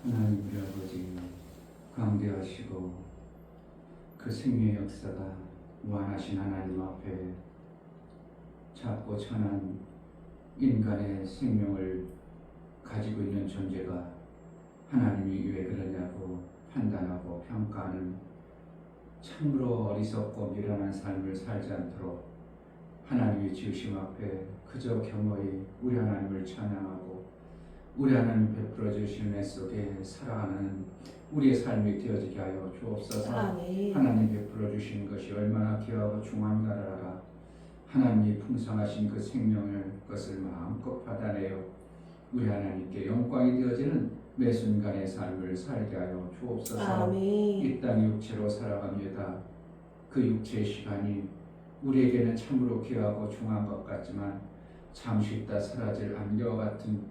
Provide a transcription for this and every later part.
하나님 우리 아버지 광대하시고 그 생명의 역사가 무한하신 하나님 앞에 작고 천한 인간의 생명을 가지고 있는 존재가 하나님이 왜 그러냐고 판단하고 평가하는 참으로 어리석고 미련한 삶을 살지 않도록 하나님의 지으심 앞에 그저 겸허히 우리 하나님을 찬양하고 우리 하나님 베풀어 주신 애 속에 살아가는 우리의 삶이 되어지게 하여 주옵소서. 아멘. 하나님 베풀어 주신 것이 얼마나 귀하고 중요한가를 알아 하나님이 풍성하신 그 생명을 것을 마음껏 받아내어 우리 하나님께 영광이 되어지는 매 순간의 삶을 살게 하여 주옵소서. 아멘. 이 땅 육체로 살아갑니다. 그 육체의 시간이 우리에게는 참으로 귀하고 중요한 것 같지만 잠시 있다 사라질 안개와 같은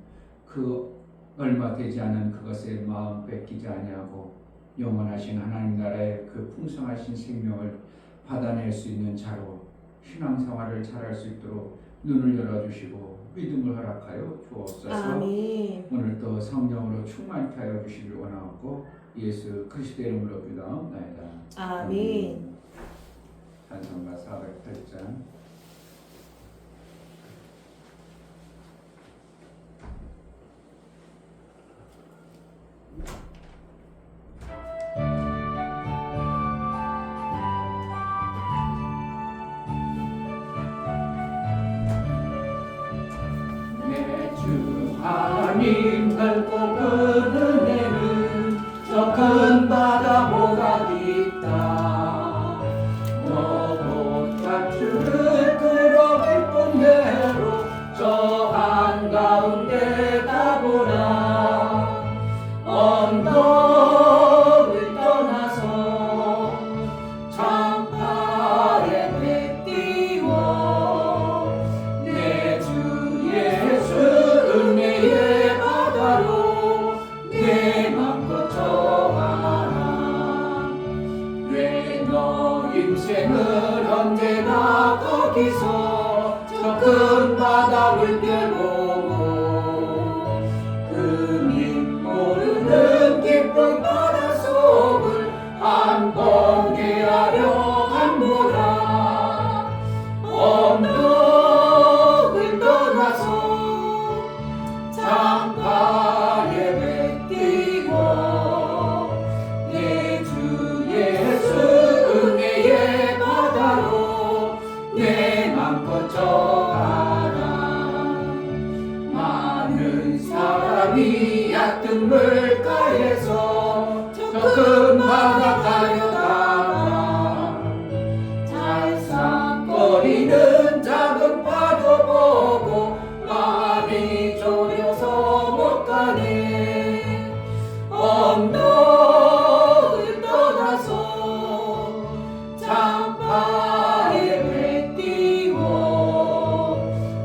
그 얼마 되지 않은 그것에 마음 뺏기지 아니하고 영원하신 하나님 나라의 그 풍성하신 생명을 받아낼 수 있는 자로 신앙생활을 잘할 수 있도록 눈을 열어주시고 믿음을 허락하여 주옵소서. 아멘. 오늘도 성령으로 충만케 하여 주시길 원하옵고 예수 그리스도의 이름으로 기도하옵나이다. 아멘. 찬송가 408장. 하나님 넓고 큰 은혜는 저 큰 바다보다 깊다. 너도 자축을 끌어 기쁜 대로 저 한가운데 가보라. 언덕을 떠나서 창파에 배 띄워 내 주 예수 은혜의 바다로 내 맘껏 정하라. 왜 너 인생을 언제나 거기서 저 큰 바다 물결 보고 금인 모르는 깊은 바다 속을 한번 헤아려 간보라. 언덕을 떠나서 창파에 배 띄고 내 주 예수 은혜의 바다로 내 맘껏 정하라. 많은 사람이 얕은 물가에서 저 큰 바다 가려다가 잘싹거리는 작은 파도 보고 마음이 졸여서 못 가네. 언덕을 떠나서 창파에 배 띄워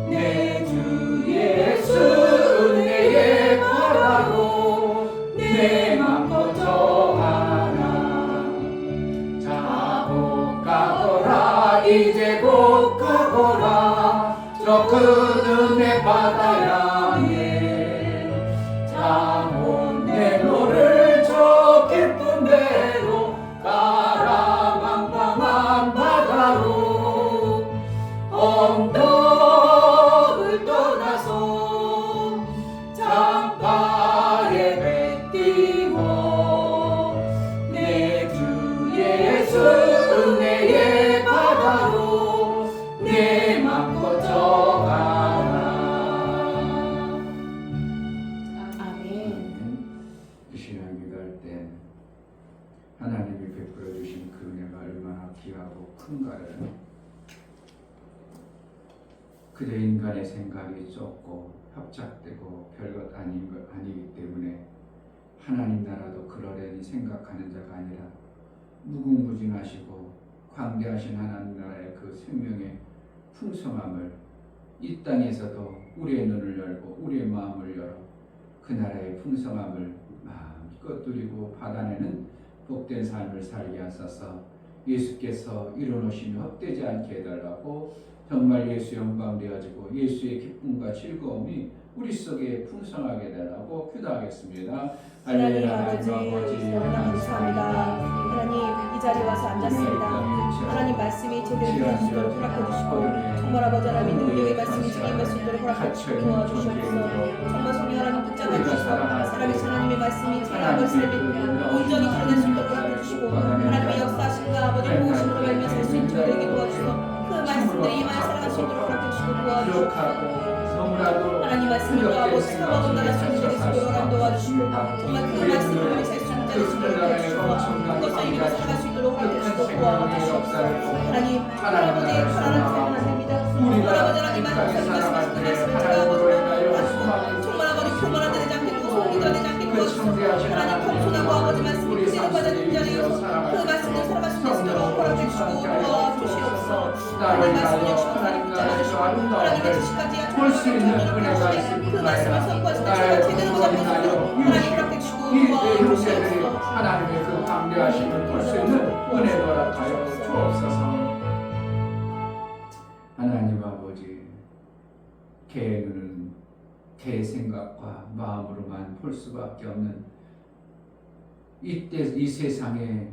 내 주 예수 은혜의 바다로 내 맘껏 정하라. 자 곧 가거라 이제 곧 가거라 저 큰 은혜 바다 향해. 자 곧 내 노를 저 깊은 데로 가라. 망망한 바다로 언덕을 떠나서 창파에 배 띄워 내 주 예수 은혜의 바다로 내 맘껏 정하라. 아멘. 이 신앙 기도할 때 하나님이 베풀어 주신 그 은혜가 얼마나 귀하고 큰가를 그저 인간의 생각이 좁고 협착되고 별것 아니기 때문에 하나님 나라도 그러려니 생각하는 자가 아니라 무궁무진하시고 광대하신 하나님 나라의 그 생명의 풍성함을 이 땅에서도 우리의 눈을 열고 우리의 마음을 열어 그 나라의 풍성함을 마음껏 누리고 받아내는 복된 삶을 살게 하소서. 예수께서 이루어놓으심이 헛되지 않게 해달라고 정말 예수 영광 되어지고 예수의 기쁨과 즐거움이 우리 속에 풍성하게 되라고 기도하겠습니다. 하나님 아버지 너무나 감사합니다. 하나님 이 자리에 와서 앉았습니다. 하나님 말씀이 제대로 들릴 수 있도록 허락해 주시고 정말 아버지 하나님 능력의 말씀이 제대로 수 있도록 허락해 주시고 도와주시옵소서. 정말 성령 하나님 붙잡아 주셔서 하나님의 하나님의 말씀이 제 아버지 삶에 온전히 드러낼 수 있도록 허락해 주시고 하나님의 역사하심과 아버지 보호심으로 말며 살 수 있는 저들에게 도와주셔서 그 말씀들이 이 말 살아갈 수 있도록 허락해 주시고 도와주시옵소서. 하나님 말씀을 또하고 스스로 나갈 수 있는 자리 속으로 도와주시고 정말 그 말씀을 우리 살 수 있는 자리 속으로 도와주시고 그것을 이루어 살아갈 수 있도록 허락해주시고 도와주시옵소서. 하나님 할아버지의 편안한 삶은 안 됩니다. 할아버지 하나님 말씀하신 말씀을 들어보도록 정말 아버지 교만한 데 되지 않게 소리도 되지 않게 도와주시고 하나님 겸손하고 아버지 말씀을 그대로 받아들인 자리에서 그 말씀을 살아갈 수 있도록 허락해주시고 도와주시옵소서. 하나님 말씀 역시 하나님 붙잡아주시고 하나님의 지시까지 볼수 있는 은혜가 있을 그 말씀을 선포하시는 제가 제대로 받아들이고 하나님 허락해주시고 도와주시옵소서. 하나님의 그 강대하심을 볼 수 있는 은혜를 허락하여 주옵소서. 하나님 아버지, 개의 눈은 개의 생각과 마음으로만 볼 수밖에 없는 이 세상의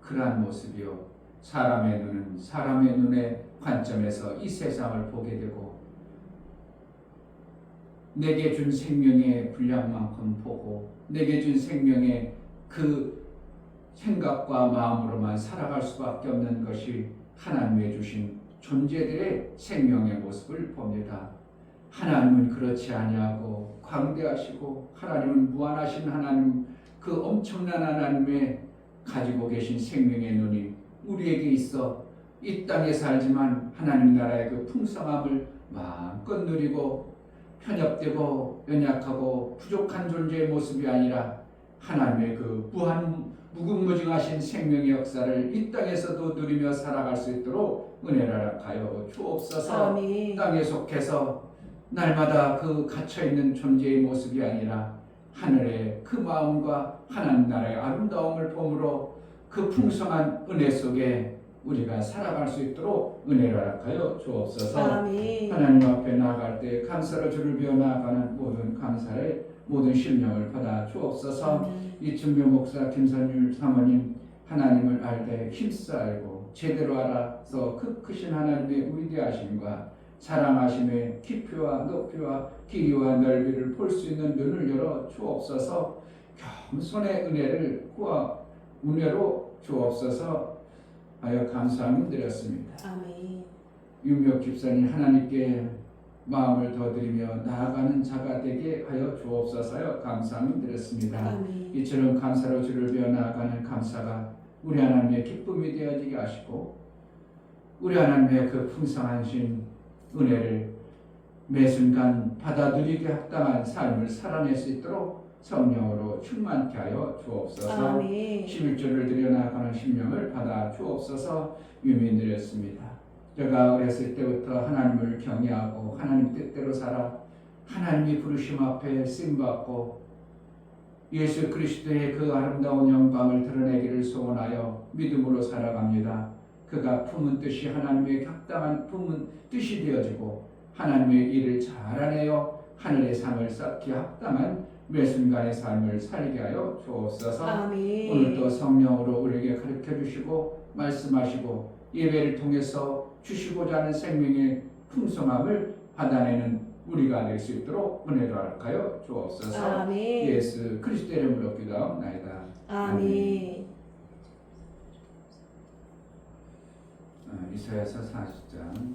그러한 모습이요, 사람의 눈은 사람의 눈의 관점에서 이 세상을 보게 되고 내게 준 생명의 분량만큼 보고 내게 준 생명의 그 생각과 마음으로만 살아갈 수밖에 없는 것이 하나님의 주신 존재들의 생명의 모습을 봅니다. 하나님은 그렇지 아니하고 광대하시고 하나님은 무한하신 하나님, 그 엄청난 하나님의 가지고 계신 생명의 눈이 우리에게 있어 이 땅에 살지만 하나님 나라의 그 풍성함을 마음껏 누리고 편협되고 연약하고 부족한 존재의 모습이 아니라 하나님의 그 무궁무진하신 생명의 역사를 이 땅에서도 누리며 살아갈 수 있도록 은혜를 허락하여 주옵소서. 아멘. 땅에 속해서 날마다 그 갇혀있는 존재의 모습이 아니라 하늘의 그 마음과 하나님 나라의 아름다움을 보므로 그 풍성한 은혜 속에 우리가 살아갈 수 있도록 은혜를 허락하여 주옵소서. 아멘. 하나님 앞에 나아갈 때 감사로 주를 비워 나아가는 모든 감사의 모든 심령을 받아 주옵소서. 아멘. 이춘묘 목사 김선율 사모님, 하나님을 알되 힘써 알고 제대로 알아서 그 크신 하나님의 위대하심과 사랑하심의 깊이와 높이와 길이와 넓이를 볼 수 있는 눈을 열어 주옵소서. 겸손의 은혜로 주옵소서 하여 감사함을 드렸습니다. 아멘. 유명 집사님, 하나님께 마음을 더 드리며 나아가는 자가 되게 하여 주옵소서 감사함을 드렸습니다. 아멘. 이처럼 감사로 주를 비워 나아가는 감사가 우리 하나님의 기쁨이 되어지게 하시고 우리 하나님의 그 풍성하신 은혜를 매 순간 받아들이게 합당한 삶을 살아낼 수 있도록 성령으로 충만케 하여 주옵소서. 아멘. 11조를 드려 나아가는 심령을 받아 주옵소서. 유민드렸습니다. 제가 어렸을 때부터 하나님을 경외하고 하나님 뜻대로 살아 하나님이 부르심 앞에 쓰임받고 예수 그리스도의 그 아름다운 영광을 드러내기를 소원하여 믿음으로 살아갑니다. 그가 품은 뜻이 하나님의 격당한 품은 뜻이 되어지고 하나님의 일을 잘하내어 하늘의 상을 쌓기 합당한 매 순간의 삶을 살게 하여 주옵소서. 아멘. 오늘도 성령으로 우리에게 가르쳐 주시고 말씀하시고 예배를 통해서 주시고자 하는 생명의 풍성함을 받아내는 우리가 될 수 있도록 은혜를 허락하여 주옵소서. 아멘. 예수 그리스도의 이름으로 기도하옵나이다. 아멘. 이사야서 40장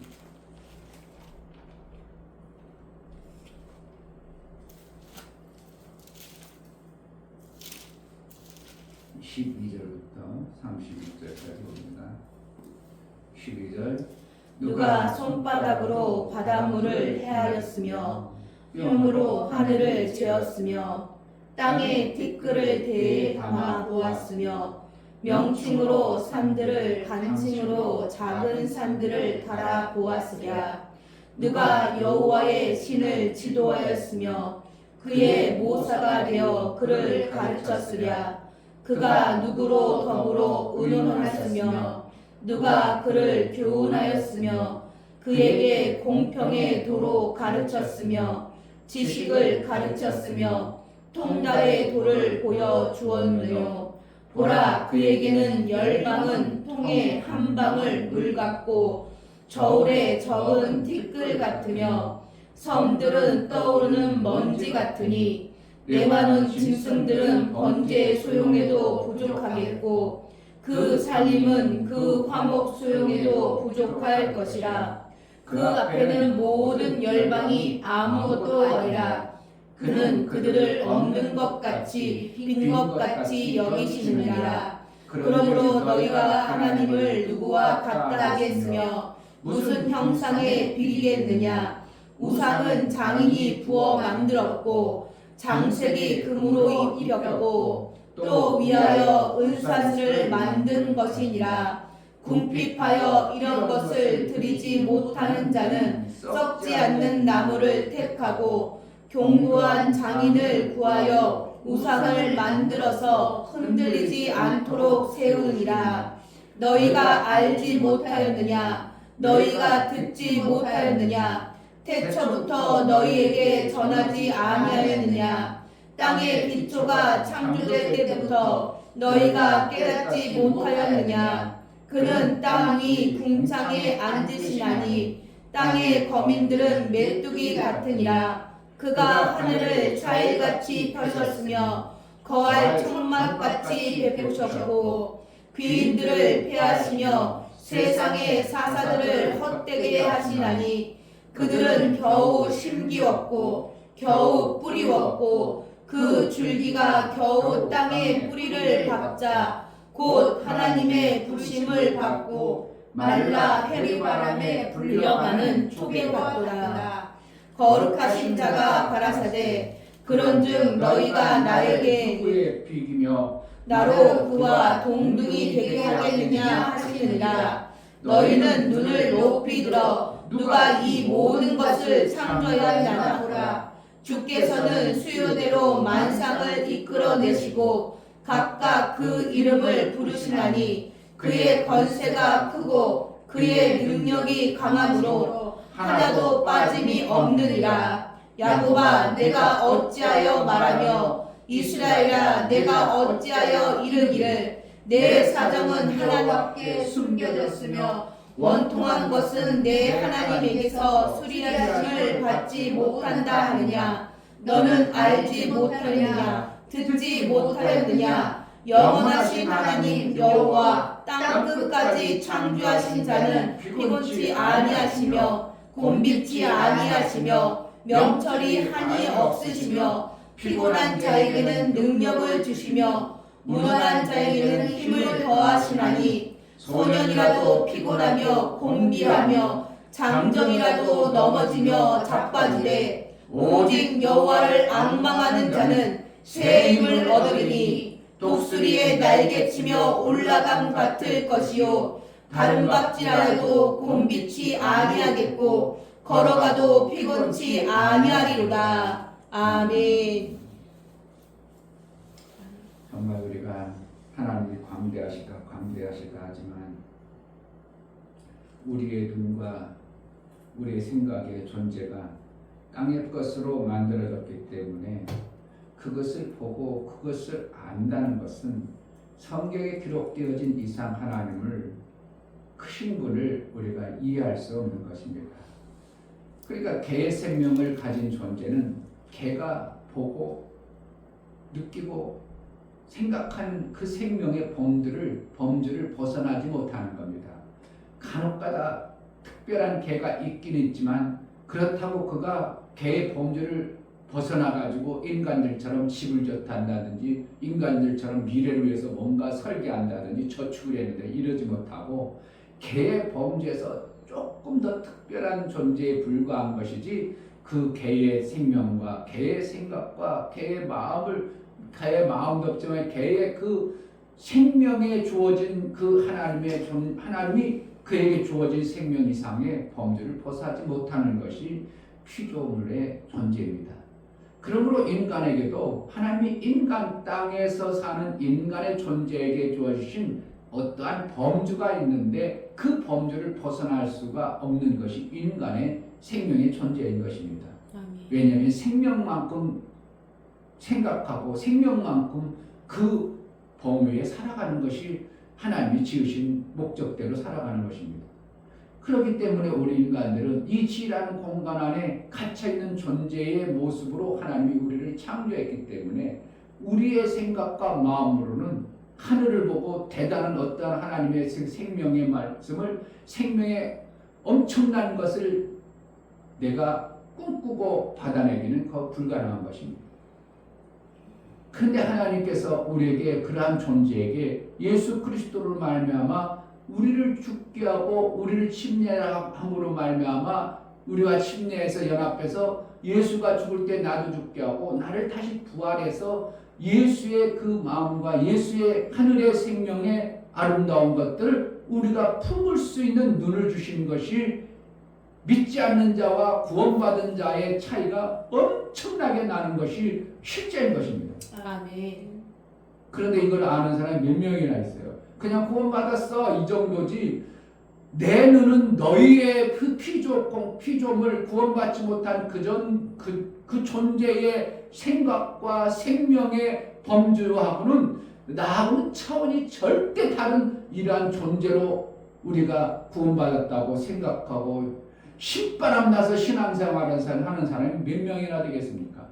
12절부터 31절까지 봅니다. 12절 누가 손바닥으로 바닷물을 헤아렸으며 흉으로 하늘을 재었으며 땅에 티끌을 대에 담아 보았으며 명칭으로 산들을 간칭으로 작은 산들을 달아 보았으랴. 누가 여호와의 신을 지도하였으며 그의 모사가 되어 그를 가르쳤으랴. 그가 누구로 더불어 의논하였으며 누가 그를 교훈하였으며 그에게 공평의 도로 가르쳤으며 지식을 가르쳤으며 통달의 도를 보여 주었느뇨. 보라, 그에게는 열방은 통에 한 방울 물 같고 저울에 적은 티끌 같으며 섬들은 떠오르는 먼지 같으니 내 많은 짐승들은 번제의 소용에도 부족하겠고 그 살림은 그 화목 소용에도 부족할 것이라. 그 앞에는 모든 열방이 아무것도 아니라 그는 그들을 없는 것 같이 빈 것 같이 여기시느니라. 그러므로 너희가 하나님을 누구와 같다 하겠으며 무슨 형상에 비리겠느냐. 우상은 장인이 부어 만들었고 장색이 금으로 입혔고 또 위하여 은사슬을 만든 것이니라. 궁핍하여 이런 것을 드리지 못하는 자는 썩지 않는 나무를 택하고 견고한 장인을 구하여 우상을 만들어서 흔들리지 않도록 세우느니라. 너희가 알지 못하였느냐? 너희가 듣지 못하였느냐? 태초부터 너희에게 전하지 아니하였느냐? 땅의 기초가 창조될 때부터 너희가 깨닫지 못하였느냐? 그는 땅 위 궁창에 앉으시나니 땅의 거민들은 메뚜기 같으니라. 그가 하늘을 자일같이 펴셨으며 거할 천막같이 베푸셨고 귀인들을 패하시며 세상의 사사들을 헛되게 하시나니 그들은 겨우 심기웠고 겨우 뿌리웠고 그 줄기가 겨우 땅에 뿌리를 박자 곧 하나님의 부심을 받고 말라 해리바람에 불려가는 촉에 같도다. 거룩하신 자가 가라사대 그런즉 너희가 나에게 누구의 비기며 나로 그와 동등이 되게 하겠느냐 하시느니라. 너희는 눈을 높이 들어 누가 이 모든 것을 창조하였나 보라. 주께서는 수요대로 만상을 이끌어내시고 각각 그 이름을 부르시나니 그의 권세가 크고 그의 능력이 강함으로 하나도 빠짐이 없느니라. 야곱아, 내가 어찌하여 말하며 이스라엘아, 내가 어찌하여 이르기를 내 사정은 하나님께 숨겨졌으며 원통한 것은 내 하나님에게서 수리하심을 받지 못한다 하느냐? 너는 알지 못하느냐? 듣지 못하였느냐? 영원하신 하나님 여호와 땅 끝까지 창조하신 자는 피곤치 아니하시며 곤비치 아니하시며 명철이 한이 없으시며 피곤한 자에게는 능력을 주시며 무능한 자에게는 힘을 더하시나니 소년이라도 피곤하며 곤비하며 장정이라도 넘어지며 자빠지되 오직 여호와를 앙망하는 자는 새 힘을 얻으리니 독수리의 날개치며 올라감 같을 것이요 다른 박질하여도 곤비치 아니하겠고 걸어가도 피곤치 아니하리로다. 아멘. 정말 우리가 하나님이 광대하실까 하지만 우리의 눈과 우리의 생각의 존재가 땅의 것으로 만들어졌기 때문에 그것을 보고 그것을 안다는 것은 성경에 기록되어진 이상 하나님을 크신 분을 우리가 이해할 수 없는 것입니다. 그러니까 개의 생명을 가진 존재는 개가 보고 느끼고 생각한 그 생명의 범주를 벗어나지 못하는 겁니다. 간혹가다 특별한 개가 있긴 있지만 그렇다고 그가 개의 범주를 벗어나가지고 인간들처럼 집을 졌단다든지 인간들처럼 미래를 위해서 뭔가 설계한다든지 저축을 했는데 이러지 못하고 개의 범주에서 조금 더 특별한 존재에 불과한 것이지 그 개의 생명과 개의 생각과 개의 마음도 없지만 개의 그 생명에 주어진 그 하나님이 그에게 주어진 생명 이상의 범주를 벗어나지 못하는 것이 피조물의 존재입니다. 그러므로 인간에게도 하나님이 인간 땅에서 사는 인간의 존재에게 주어주신 어떠한 범주가 있는데 그 범주를 벗어날 수가 없는 것이 인간의 생명의 존재인 것입니다. 아멘. 왜냐하면 생명만큼 생각하고 생명만큼 그 범위에 살아가는 것이 하나님이 지으신 목적대로 살아가는 것입니다. 그렇기 때문에 우리 인간들은 이 지라는 공간 안에 갇혀있는 존재의 모습으로 하나님이 우리를 창조했기 때문에 우리의 생각과 마음으로는 하늘을 보고 대단한 어떠한 하나님의 생명의 말씀을, 생명의 엄청난 것을 내가 꿈꾸고 받아내기는 거의 불가능한 것입니다. 그런데 하나님께서 우리에게 그러한 존재에게 예수 그리스도를 말미암아 우리를 죽게 하고 우리를 침례함으로 말미암아 우리와 침례해서 연합해서 예수가 죽을 때 나도 죽게 하고 나를 다시 부활해서 예수의 그 마음과 예수의 하늘의 생명의 아름다운 것들을 우리가 품을 수 있는 눈을 주신 것이 믿지 않는 자와 구원받은 자의 차이가 엄청나게 나는 것이 실제인 것입니다. 아멘. 그런데 이걸 아는 사람이 몇 명이나 있어요. 그냥 구원받았어 이 정도지 내 눈은 너희의 그 피조물 구원받지 못한 그 존재의 생각과 생명의 범주하고는 나하고는 차원이 절대 다른 이러한 존재로 우리가 구원받았다고 생각하고 신바람 나서 신앙생활을 하는 사람이 몇 명이나 되겠습니까?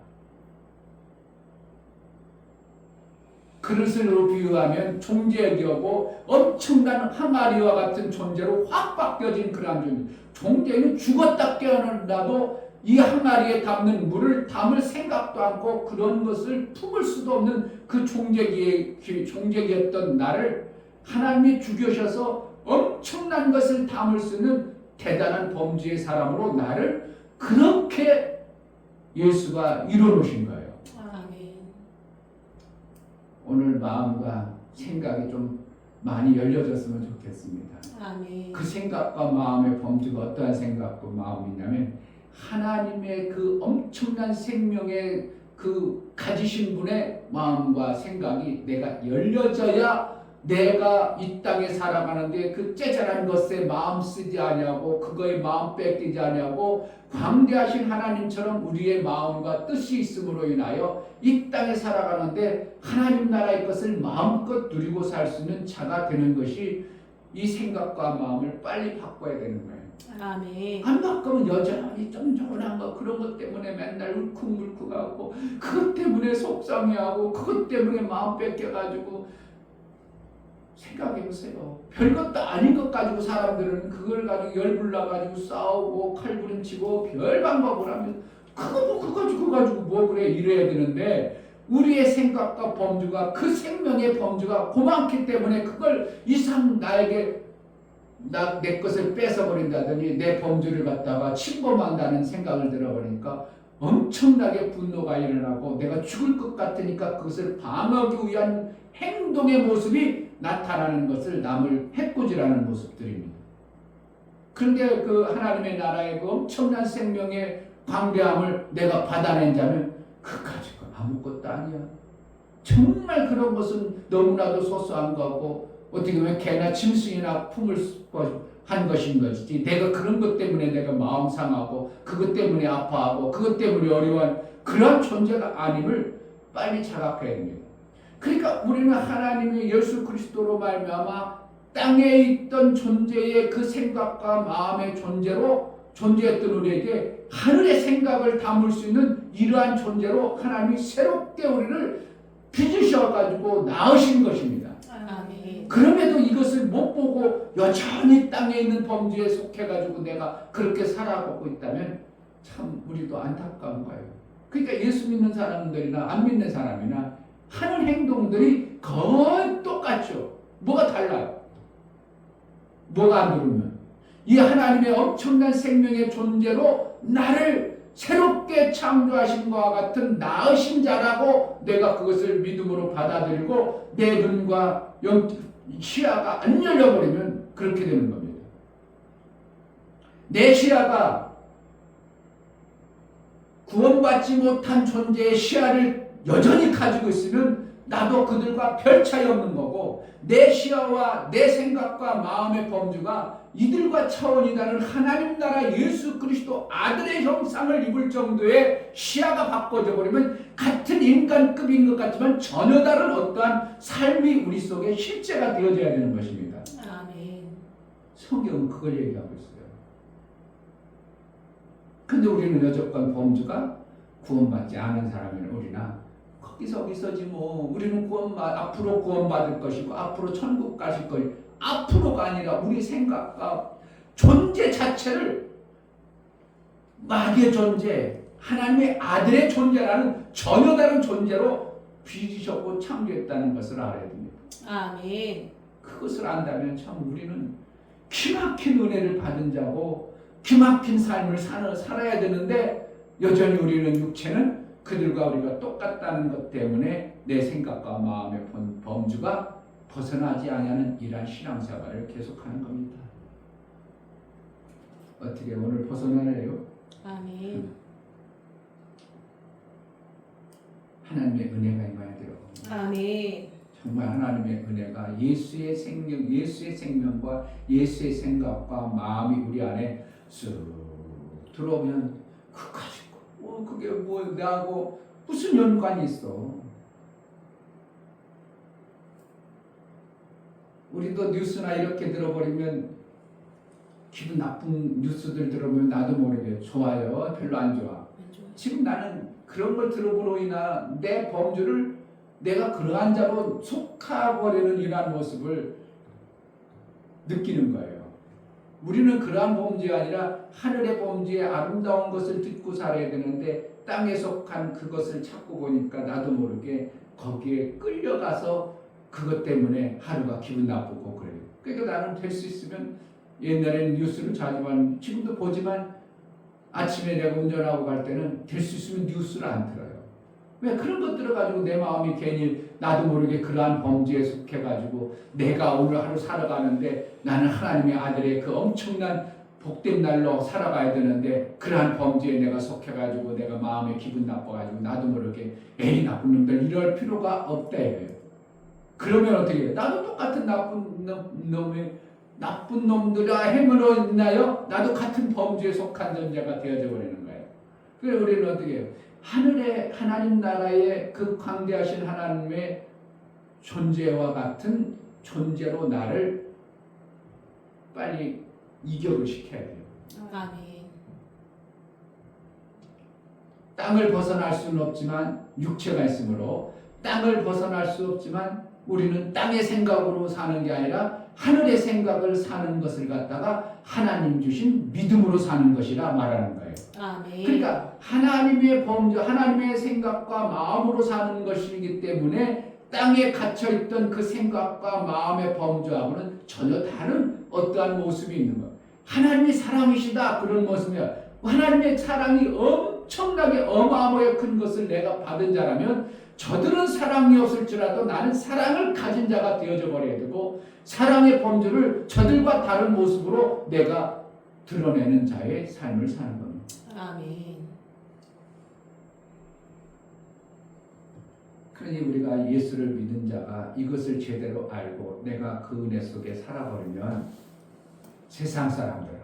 그릇으로 비유하면 존재하고 엄청난 항아리와 같은 존재로 확 바뀌어진 그러한 존재. 존재는 죽었다 깨어나도 이 항아리에 담는 물을 담을 생각도 않고 그런 것을 품을 수도 없는 그 종재기였던 나를 하나님이 죽여셔서 엄청난 것을 담을 수 있는 대단한 범주의 사람으로 나를 그렇게 예수가 이뤄놓으신 거예요. 아멘. 오늘 마음과 생각이 좀 많이 열려졌으면 좋겠습니다. 아멘. 그 생각과 마음의 범주가 어떠한 생각과 마음이냐면 하나님의 그 엄청난 생명의 그 가지신 분의 마음과 생각이 내가 열려져야 내가 이 땅에 살아가는데 그 째잘한 것에 마음 쓰지 아니하고 그거에 마음 뺏기지 아니하고 광대하신 하나님처럼 우리의 마음과 뜻이 있음으로 인하여 이 땅에 살아가는데 하나님 나라의 것을 마음껏 누리고 살 수 있는 자가 되는 것이 이 생각과 마음을 빨리 바꿔야 되는 거예요. 아멘. 안 바꾸면 여전히 쫀쫀한 거 그런 것 때문에 맨날 울컥울컥하고 그것 때문에 속상해하고 그것 때문에 마음 뺏겨가지고 생각해보세요. 별것도 아닌 것 가지고 사람들은 그걸 가지고 열불나가지고 싸우고 칼부림치고 별 방법을 하면 그거 가지고 뭐 그래 이래야 되는데 우리의 생각과 범주가 그 생명의 범주가 고만기 때문에 그걸 이상 나에게 내 것을 뺏어버린다더니 내 범주를 갖다가 침범한다는 생각을 들어버리니까 엄청나게 분노가 일어나고 내가 죽을 것 같으니까 그것을 방어하기 위한 행동의 모습이 나타나는 것을 남을 해코지라는 모습들입니다. 그런데 그 하나님의 나라의 그 엄청난 생명의 광대함을 내가 받아낸 자는 그까짓 건 아무것도 아니야. 정말 그런 것은 너무나도 소소한 거고 어떻게 보면 개나 짐승이나 품을 한 것인 것이지 내가 그런 것 때문에 내가 마음 상하고 그것 때문에 아파하고 그것 때문에 어려운 그런 존재가 아님을 빨리 자각해야 됩니다. 그러니까 우리는 하나님의 예수 그리스도로 말미암아 땅에 있던 존재의 그 생각과 마음의 존재했던 우리에게 하늘의 생각을 담을 수 있는 이러한 존재로 하나님이 새롭게 우리를 빚으셔가지고 낳으신 것입니다. 아멘. 그럼에도 이것을 못 보고 여전히 땅에 있는 범주에 속해가지고 내가 그렇게 살아가고 있다면 참 우리도 안타까운 거예요. 그러니까 예수 믿는 사람들이나 안 믿는 사람이나 하는 행동들이 거의 똑같죠. 뭐가 달라요? 뭐가 안 들으면 이 하나님의 엄청난 생명의 존재로 나를 새롭게 창조하신 것과 같은 나으신 자라고 내가 그것을 믿음으로 받아들이고 내 눈과 시야가 안 열려버리면 그렇게 되는 겁니다. 내 시야가 구원받지 못한 존재의 시야를 여전히 가지고 있으면 나도 그들과 별 차이 없는 거고 내 시야와 내 생각과 마음의 범주가 이들과 차원이 다른 하나님 나라 예수 그리스도 아들의 형상을 입을 정도의 시야가 바꿔져 버리면 같은 인간급인 것 같지만 전혀 다른 어떠한 삶이 우리 속에 실제가 되어져야 되는 것입니다. 아멘. 성경은 그걸 얘기하고 있어요. 근데 우리는 여전히 범주가 구원받지 않은 사람이나 우리나 거기서 뭐 우리는 앞으로 구원받을 것이고 앞으로 천국 가실 것이고 앞으로가 아니라 우리 생각과 존재 자체를 마귀의 존재, 하나님의 아들의 존재라는 전혀 다른 존재로 빚으셨고 창조했다는 것을 알아야 됩니다. 아멘. 그것을 안다면 참 우리는 기막힌 은혜를 받은 자고 기막힌 삶을 살아야 되는데 여전히 우리는 육체는 그들과 우리가 똑같다는 것 때문에 내 생각과 마음의 범주가 벗어나지 않는 이러한 신앙생활을 계속하는 겁니다. 어떻게 오늘 벗어나래요? 아멘. 하나님의 은혜가 임해야 돼요. 아멘. 정말 하나님의 은혜가 예수의 생명과 예수의 생각과 마음이 우리 안에 쑥 들어오면 그게 나하고 무슨 연관이 있어? 우리도 뉴스나 이렇게 들어버리면 기분 나쁜 뉴스들 들어보면 나도 모르게 좋아요, 별로 안 좋아. 지금 나는 그런 걸 들어보로 인하 내 범주를 내가 그러한 자로 속아버리는 이러한 모습을 느끼는 거예요. 우리는 그러한 범죄가 아니라 하늘의 범죄의 아름다운 것을 듣고 살아야 되는데 땅에 속한 그것을 찾고 보니까 나도 모르게 거기에 끌려가서 그것 때문에 하루가 기분 나쁘고 그래요. 그러니까 나는 될 수 있으면 옛날에는 뉴스를 자주 봤는데 지금도 보지만 아침에 내가 운전하고 갈 때는 될 수 있으면 뉴스를 안 틀어요. 왜 그런 것들을 가지고 내 마음이 괜히 나도 모르게 그러한 범죄에 속해가지고 내가 오늘 하루 살아가는데 나는 하나님의 아들의 그 엄청난 복된 날로 살아가야 되는데 그러한 범죄에 내가 속해가지고 내가 마음에 기분 나빠가지고 나도 모르게 에이 나쁜 놈들 이럴 필요가 없다 이거예요. 그러면 어떻게 해요? 나도 똑같은 나쁜 놈들아 행으로 있나요? 나도 같은 범죄에 속한 존재가 되어져 버리는 거예요. 그래서 우리는 어떻게 해요? 하나님 나라의 그 광대하신 하나님의 존재와 같은 존재로 나를 빨리 이격을 시켜야 돼요. 아멘. 땅을 벗어날 수는 없지만 육체가 있으므로 땅을 벗어날 수 없지만 우리는 땅의 생각으로 사는 게 아니라 하늘의 생각을 사는 것을 갖다가 하나님 주신 믿음으로 사는 것이라 말하는 거예요. 아멘. 그러니까 하나님의 범주, 하나님의 생각과 마음으로 사는 것이기 때문에 땅에 갇혀있던 그 생각과 마음의 범주하고는 전혀 다른 어떠한 모습이 있는 거예요. 하나님이 사랑이시다 그런 모습이야. 하나님의 사랑이 엄청나게 어마어마하게 큰 것을 내가 받은 자라면 저들은 사랑이 없을지라도 나는 사랑을 가진 자가 되어져 버려야 되고 사랑의 범주를 저들과 다른 모습으로 내가 드러내는 자의 삶을 사는 겁니다. 아멘. 그러니 우리가 예수를 믿은 자가 이것을 제대로 알고 내가 그 은혜 속에 살아버리면 세상 사람들하고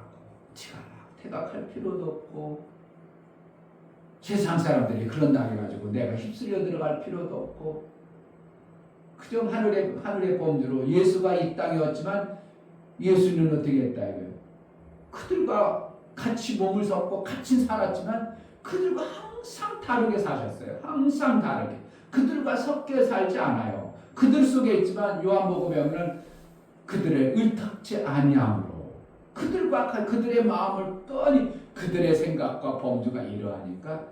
태각할 필요도 없고 세상 사람들이 그런다 해가지고 내가 휩쓸려 들어갈 필요도 없고 그저 하늘의 범주로 예수가 이 땅에 왔지만 예수는 어떻게 했다 이거예요. 그들과 같이 몸을 섞고 같이 살았지만 그들과 항상 다르게 사셨어요. 항상 다르게. 그들과 섞여 살지 않아요. 그들 속에 있지만 요한복음에 보면 그들의 의탁지 아니함으로 그들과 그들의 마음을 뻔히 그들의 생각과 범주가 이러하니까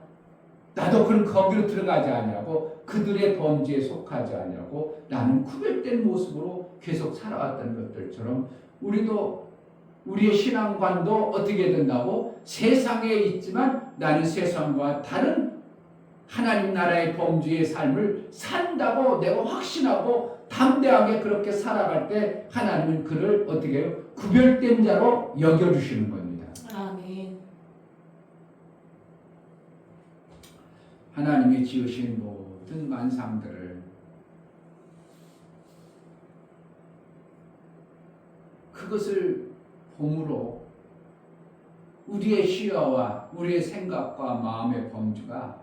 나도 그럼 거기로 들어가지 않냐고 그들의 범죄에 속하지 않냐고 나는 구별된 모습으로 계속 살아왔던 것들처럼 우리도 우리의 신앙관도 어떻게 된다고 세상에 있지만 나는 세상과 다른 하나님 나라의 범주의 삶을 산다고 내가 확신하고 담대하게 그렇게 살아갈 때 하나님은 그를 어떻게 해요? 구별된 자로 여겨주시는 겁니다. 아멘. 하나님이 지으신 모든 만상들을 그것을 봄으로 우리의 시야와 우리의 생각과 마음의 범위가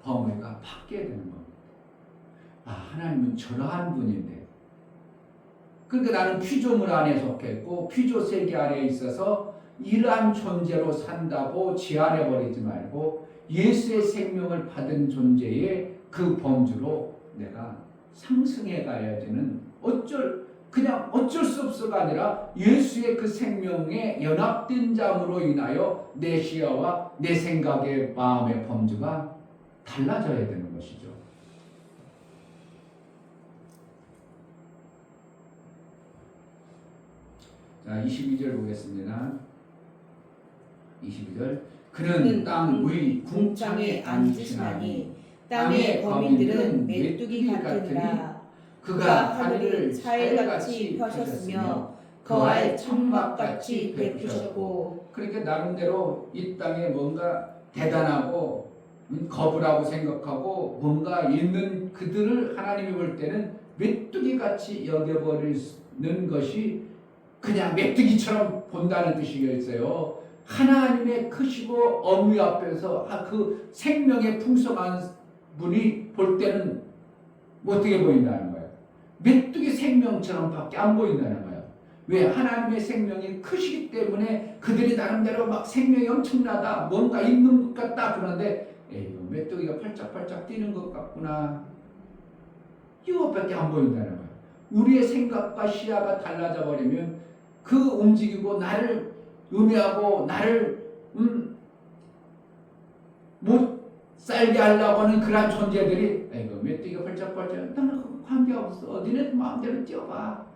바뀌어야 되는 겁니다. 아, 하나님은 저러한 분인데, 그러니까 나는 피조물 안에 속했고 피조 세계 안에 있어서 이러한 존재로 산다고 제한해버리지 말고 예수의 생명을 받은 존재의 그 범주로 내가 상승해 가야지는 그냥 어쩔 수 없어가 아니라 예수의 그 생명에 연합된 잠으로 인하여 내 시야와 내 생각의 마음의 범주가 달라져야 되는 것이죠. 자, 22절 보겠습니다. 22절. 그는 땅 위 궁창에 앉으시나니 땅의 거민들은 메뚜기 같으니라. 그가 하늘을 차일같이 펴셨으며 거할 천막같이 베푸셨고. 그러니까 나름대로 이 땅에 뭔가 대단하고 거부라고 생각하고 뭔가 있는 그들을 하나님이 볼 때는 메뚜기같이 여겨버리는 것이 그냥 메뚜기처럼 본다는 뜻이겠어요. 하나님의 크시고 어미 앞에서 그 생명의 풍성한 분이 볼 때는 어떻게 보인다는 거예요? 메뚜기 생명처럼 밖에 안 보인다는 거예요. 왜? 하나님의 생명이 크시기 때문에 그들이 나름대로 막 생명이 엄청나다, 뭔가 있는 것 같다 그러는데 에이, 메뚜기가 팔짝팔짝 뛰는 것 같구나, 이것밖에 안 보인다는 거예요. 우리의 생각과 시야가 달라져 버리면 그 움직이고 나를 음해하고 나를 못 살게 하려고 하는 그런 존재들이 아이고 메뚜기가 팔짝팔짝, 나는 그거 관계없어, 니네 마음대로 뛰어봐,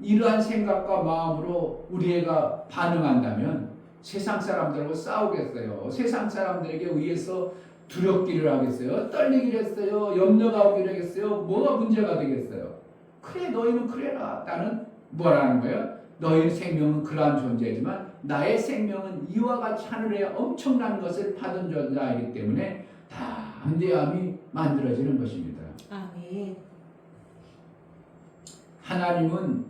이러한 생각과 마음으로 우리 애가 반응한다면 세상 사람들하고 싸우겠어요? 세상 사람들에게 의해서 두렵기를 하겠어요? 떨리기를 했어요? 염려가 오기를 하겠어요? 뭐가 문제가 되겠어요? 그래, 너희는 그래라. 나는 뭐라는 거예요? 너희 생명은 그러한 존재지만 나의 생명은 이와 같이 하늘에 엄청난 것을 받은 존재이기 때문에 담대함이 만들어지는 것입니다. 아멘. 하나님은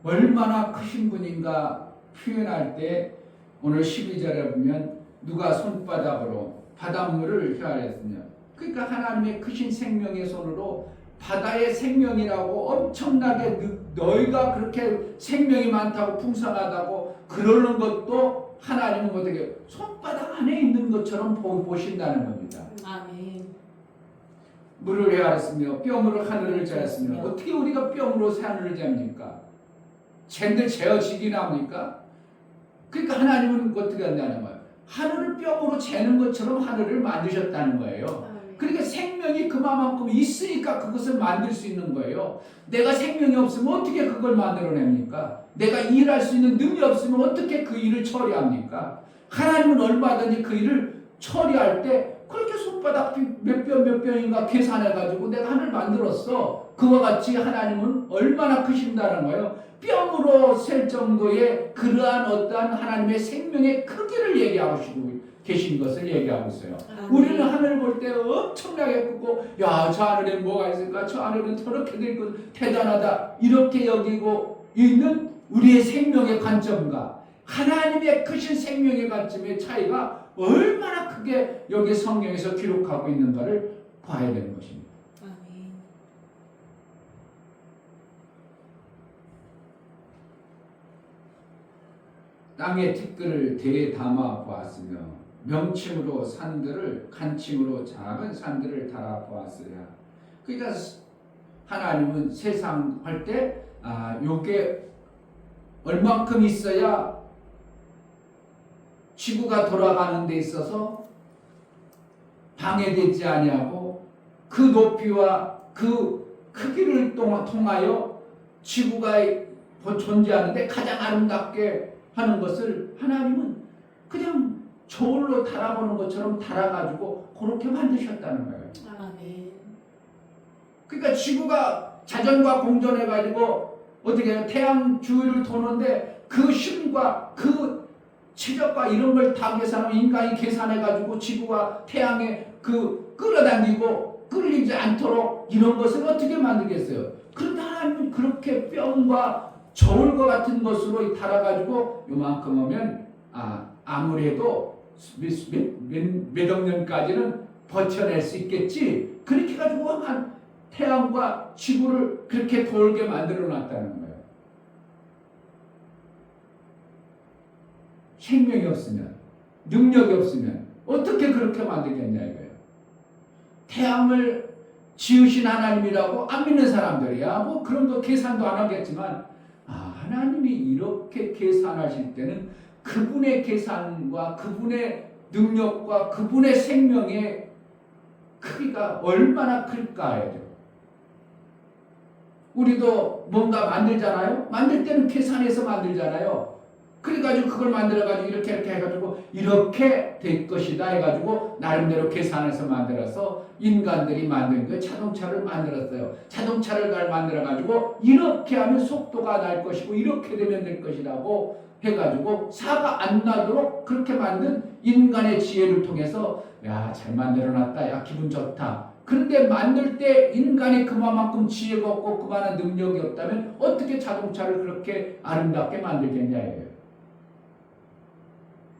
얼마나 크신 분인가 표현할 때 오늘 12절에 보면 누가 손바닥으로 바닷물을 헤아렸으며, 그러니까 하나님의 크신 생명의 손으로 바다의 생명이라고 엄청나게 너희가 그렇게 생명이 많다고 풍성하다고 그러는 것도 하나님은 어떻게 손바닥 안에 있는 것처럼 보신다는 겁니다. 아멘. 물을 헤아렸으며 뼘으로 하늘을 재었으며. 어떻게 우리가 뼘으로 하늘을 잽니까? 쟤들 재어지기나 합니까? 그러니까 하나님은 어떻게 한다는 거예요? 하늘을 뼘으로 재는 것처럼 하늘을 만드셨다는 거예요. 그러니까 생명이 그만큼 있으니까 그것을 만들 수 있는 거예요. 내가 생명이 없으면 어떻게 그걸 만들어냅니까? 내가 일할 수 있는 능력이 없으면 어떻게 그 일을 처리합니까? 하나님은 얼마든지 그 일을 처리할 때 그렇게 손바닥 몇 뼘인가 계산해가지고 내가 하늘 만들었어. 그와 같이 하나님은 얼마나 크신다는 거예요. 뼘으로 셀 정도의 그러한 어떠한 하나님의 생명의 크기를 얘기하시고 계신 것을 얘기하고 있어요. 우리는 하늘을 볼 때 엄청나게 크고, 야, 저 하늘에 뭐가 있을까? 저 하늘은 저렇게 되고 대단하다, 이렇게 여기고 있는 우리의 생명의 관점과 하나님의 크신 생명의 관점의 차이가 얼마나 크게 여기 성경에서 기록하고 있는가를 봐야 되는 것입니다. 아멘. 땅의 티끌을 대에 담아 보았으며 명칭으로 산들을 간칭으로 작은 산들을 달아 보았으랴. 그러니까 하나님은 세상 할 때 요게 얼만큼 있어야 지구가 돌아가는 데 있어서 방해되지 아니하고 그 높이와 그 크기를 통하여 지구가 존재하는데 가장 아름답게 하는 것을 하나님은 그냥 저울로 달아보는 것처럼 달아가지고 그렇게 만드셨다는 거예요. 아멘. 그러니까 지구가 자전과 공전해가지고 어떻게 해요? 태양 주위를 도는데 그 힘과 그 체력과 이런 걸 다 계산하면 인간이 계산해가지고 지구가 태양에 끌어당기고 끌리지 않도록 이런 것을 어떻게 만들겠어요? 그런데 하나님은 그렇게 뼘과 저울과 같은 것으로 달아가지고 요만큼 하면 아무래도 몇억 년까지는 버텨낼 수 있겠지. 그렇게 해가지고 한 태양과 지구를 그렇게 돌게 만들어 놨다는 거예요. 생명이 없으면, 능력이 없으면 어떻게 그렇게 만들겠냐 이거예요. 태양을 지으신 하나님이라고 안 믿는 사람들이야 뭐 그런 거 계산도 안 하겠지만 하나님이 이렇게 계산하실 때는 그분의 계산과 그분의 능력과 그분의 생명의 크기가 얼마나 클까요? 우리도 뭔가 만들잖아요. 만들 때는 계산해서 만들잖아요. 그래가지고 그걸 만들어가지고 이렇게 해가지고 이렇게 될 것이다 해가지고 나름대로 계산해서 만들어서 인간들이 만든 그 자동차를 만들었어요. 자동차를 잘 만들어가지고 이렇게 하면 속도가 날 것이고 이렇게 되면 될 것이라고 해가지고 사가 안 나도록 그렇게 만든 인간의 지혜를 통해서 야, 잘 만들어놨다. 야, 기분 좋다. 그런데 만들 때 인간이 그만큼 지혜가 없고 그만한 능력이 없다면 어떻게 자동차를 그렇게 아름답게 만들겠냐예요.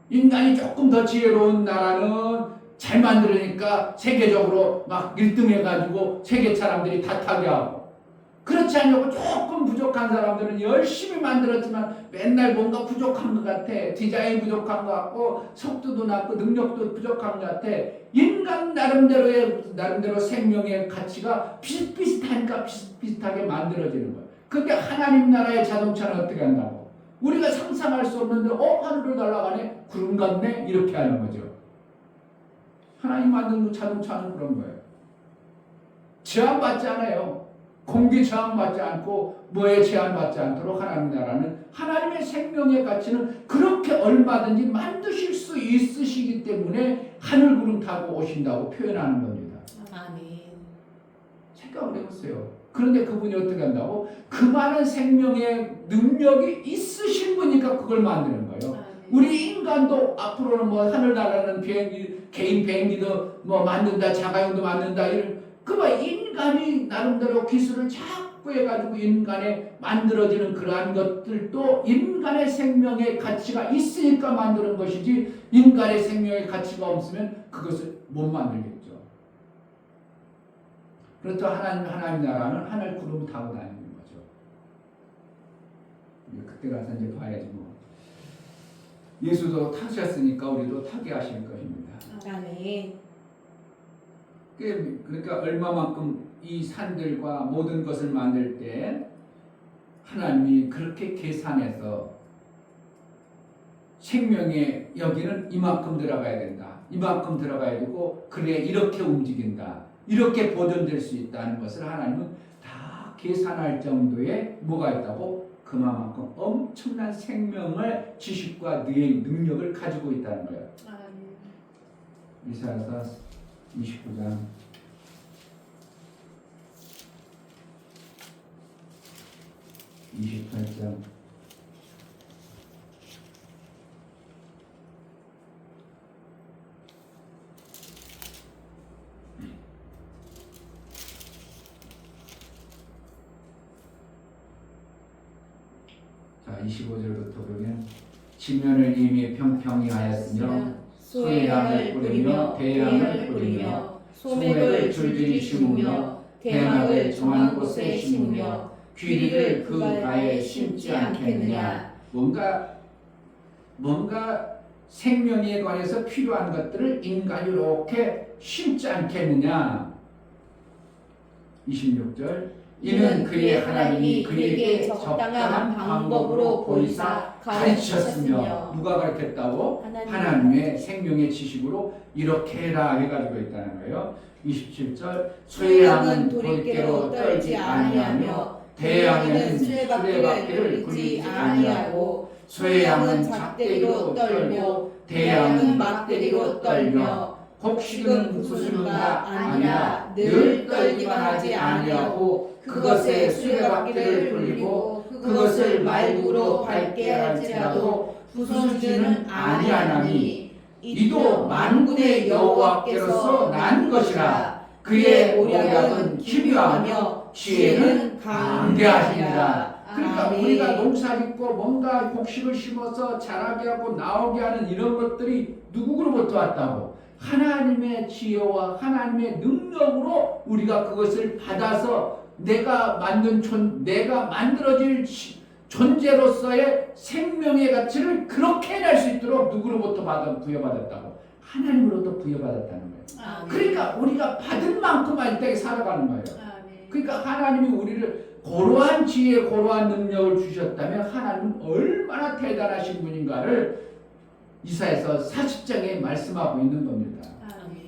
인간이 조금 더 지혜로운 나라는 잘 만들으니까 세계적으로 막 1등 해가지고 세계 사람들이 다 타게 하고, 그렇지 않냐고 조금 부족한 사람들은 열심히 만들었지만 맨날 뭔가 부족한 것 같아. 디자인 부족한 것 같고 속도도 낮고 능력도 부족한 것 같아. 인간 나름대로 생명의 가치가 비슷비슷하니까 비슷비슷하게 만들어지는 거예요. 근데 하나님 나라의 자동차는 어떻게 한다고? 우리가 상상할 수 없는데 하늘을 날아가네? 구름 같네? 이렇게 하는 거죠. 하나님 만든 자동차는 그런 거예요. 제한받지 않아요. 공기 제한받지 않고 뭐에 제한받지 않도록 하나님 나라는 하나님의 생명의 가치는 그렇게 얼마든지 만드실 수 있으시기 때문에 하늘 구름 타고 오신다고 표현하는 겁니다. 아멘. 생각을 해보세요. 그런데 그분이 어떻게 한다고? 그 많은 생명의 능력이 있으신 분이니까 그걸 만드는 거예요. 우리 인간도 앞으로는 뭐 하늘 날아가는 비행기, 개인 비행기도 뭐 만든다, 자가용도 만든다, 이런 인간이 나름대로 기술을 자꾸 해가지고 인간에 만들어지는 그러한 것들도 인간의 생명의 가치가 있으니까 만드는 것이지, 인간의 생명의 가치가 없으면 그것을 못 만들겠죠. 그렇죠. 하나님 나라는 하늘 구름 타고 다니는 거죠. 그때 가서 이제 봐야지 뭐. 예수도 타셨으니까 우리도 타게 하실 것입니다. 아멘. 그러니까 얼마만큼 이 산들과 모든 것을 만들 때 하나님이 그렇게 계산해서 생명의 여기는 이만큼 들어가야 된다. 이만큼 들어가야 되고 그래 이렇게 움직인다. 이렇게 보존될 수 있다는 것을 하나님은 다 계산할 정도의 뭐가 있다고? 그만큼 엄청난 생명을 지식과 능력을 가지고 있다는 거예요. 이사야서 29장 28장 자 25절부터 보면 지면을 이미 평평히 하였으며 소해향을 뿌리며 대향을 뿌리며 소맥을 줄줄이 심으며 대막을 정한 곳에 심으며 귀리를 그 가에 심지 않겠느냐. 뭔가 생명에 관해서 필요한 것들을 인간이 이렇게 심지 않겠느냐. 26절 이는 그의 하나님이 그에게 적당한 방법으로 보이사 가르치셨으며. 누가 가르쳤다고? 하나님의 생명의 지식으로 이렇게 해라 해가지고 있다는 거예요. 27절 소해양은 돌이깨로 떨지 아니하며 대양에는 수레바퀴를 굴리지 아니하고 소해양은 작대기로 떨고 대양은 막대기로 떨며 곡식은 구슬가 아니라 늘 떨기만 하지 아니하고 그것에 수레바퀴를 굴리고 그것을 말구로 밟게 할지라도 부서지는 아니하나니 이도 만군의 여호와께로서 난 것이라. 그의 모략은 기묘하며 지혜는 강대하시니라. 그러니까 아멘. 우리가 농사 짓고 뭔가 곡식을 심어서 자라게 하고 나오게 하는 이런 것들이 누구로부터 왔다고? 하나님의 지혜와 하나님의 능력으로 우리가 그것을 받아서 내가 만들어질 존재로서의 생명의 가치를 그렇게 해낼 수 있도록 누구로부터 부여받았다고? 하나님으로부터 부여받았다는 거예요. 아멘. 그러니까 우리가 받은 만큼만 이 땅에 살아가는 거예요. 아멘. 그러니까 하나님이 우리를 고로한 지혜, 고로한 능력을 주셨다면 하나님은 얼마나 대단하신 분인가를 이사야서 40장에 말씀하고 있는 겁니다. 아멘.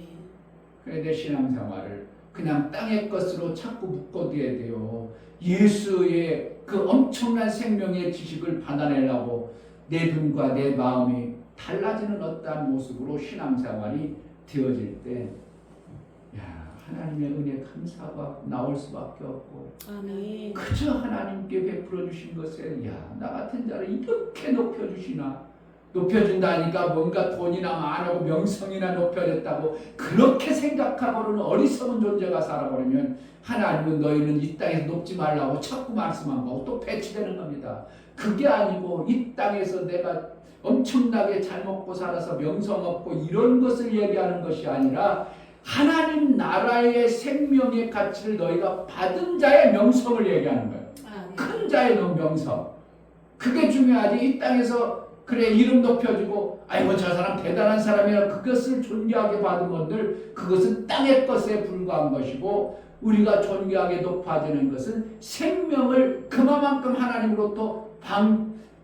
그래 내 신앙생활을 그냥 땅의 것으로 자꾸 묶어둬야 돼요. 예수의 그 엄청난 생명의 지식을 받아내려고 내 눈과 내 마음이 달라지는 어떠한 모습으로 신앙생활이 되어질 때 하나님의 은혜 감사가 나올 수밖에 없고 아멘. 그저 하나님께 베풀어 주신 것에 나 같은 자를 이렇게 높여주시나 높여준다니까 뭔가 돈이나 많고 명성이나 높여졌다고 그렇게 생각하고는 어리석은 존재가 살아버리면 하나님은 너희는 이 땅에서 높지 말라고 자꾸 말씀하고 또 배치되는 겁니다. 그게 아니고 이 땅에서 내가 엄청나게 잘 먹고 살아서 명성 얻고 이런 것을 얘기하는 것이 아니라 하나님 나라의 생명의 가치를 너희가 받은 자의 명성을 얘기하는 거예요. 아멘. 큰 자의 명성. 그게 중요하지. 이 땅에서 그래 이름 높여주고 아이고 저 사람 대단한 사람이라 그것을 존귀하게 받은 것들 그것은 땅의 것에 불과한 것이고 우리가 존귀하게 높아지는 것은 생명을 그만큼 하나님으로부터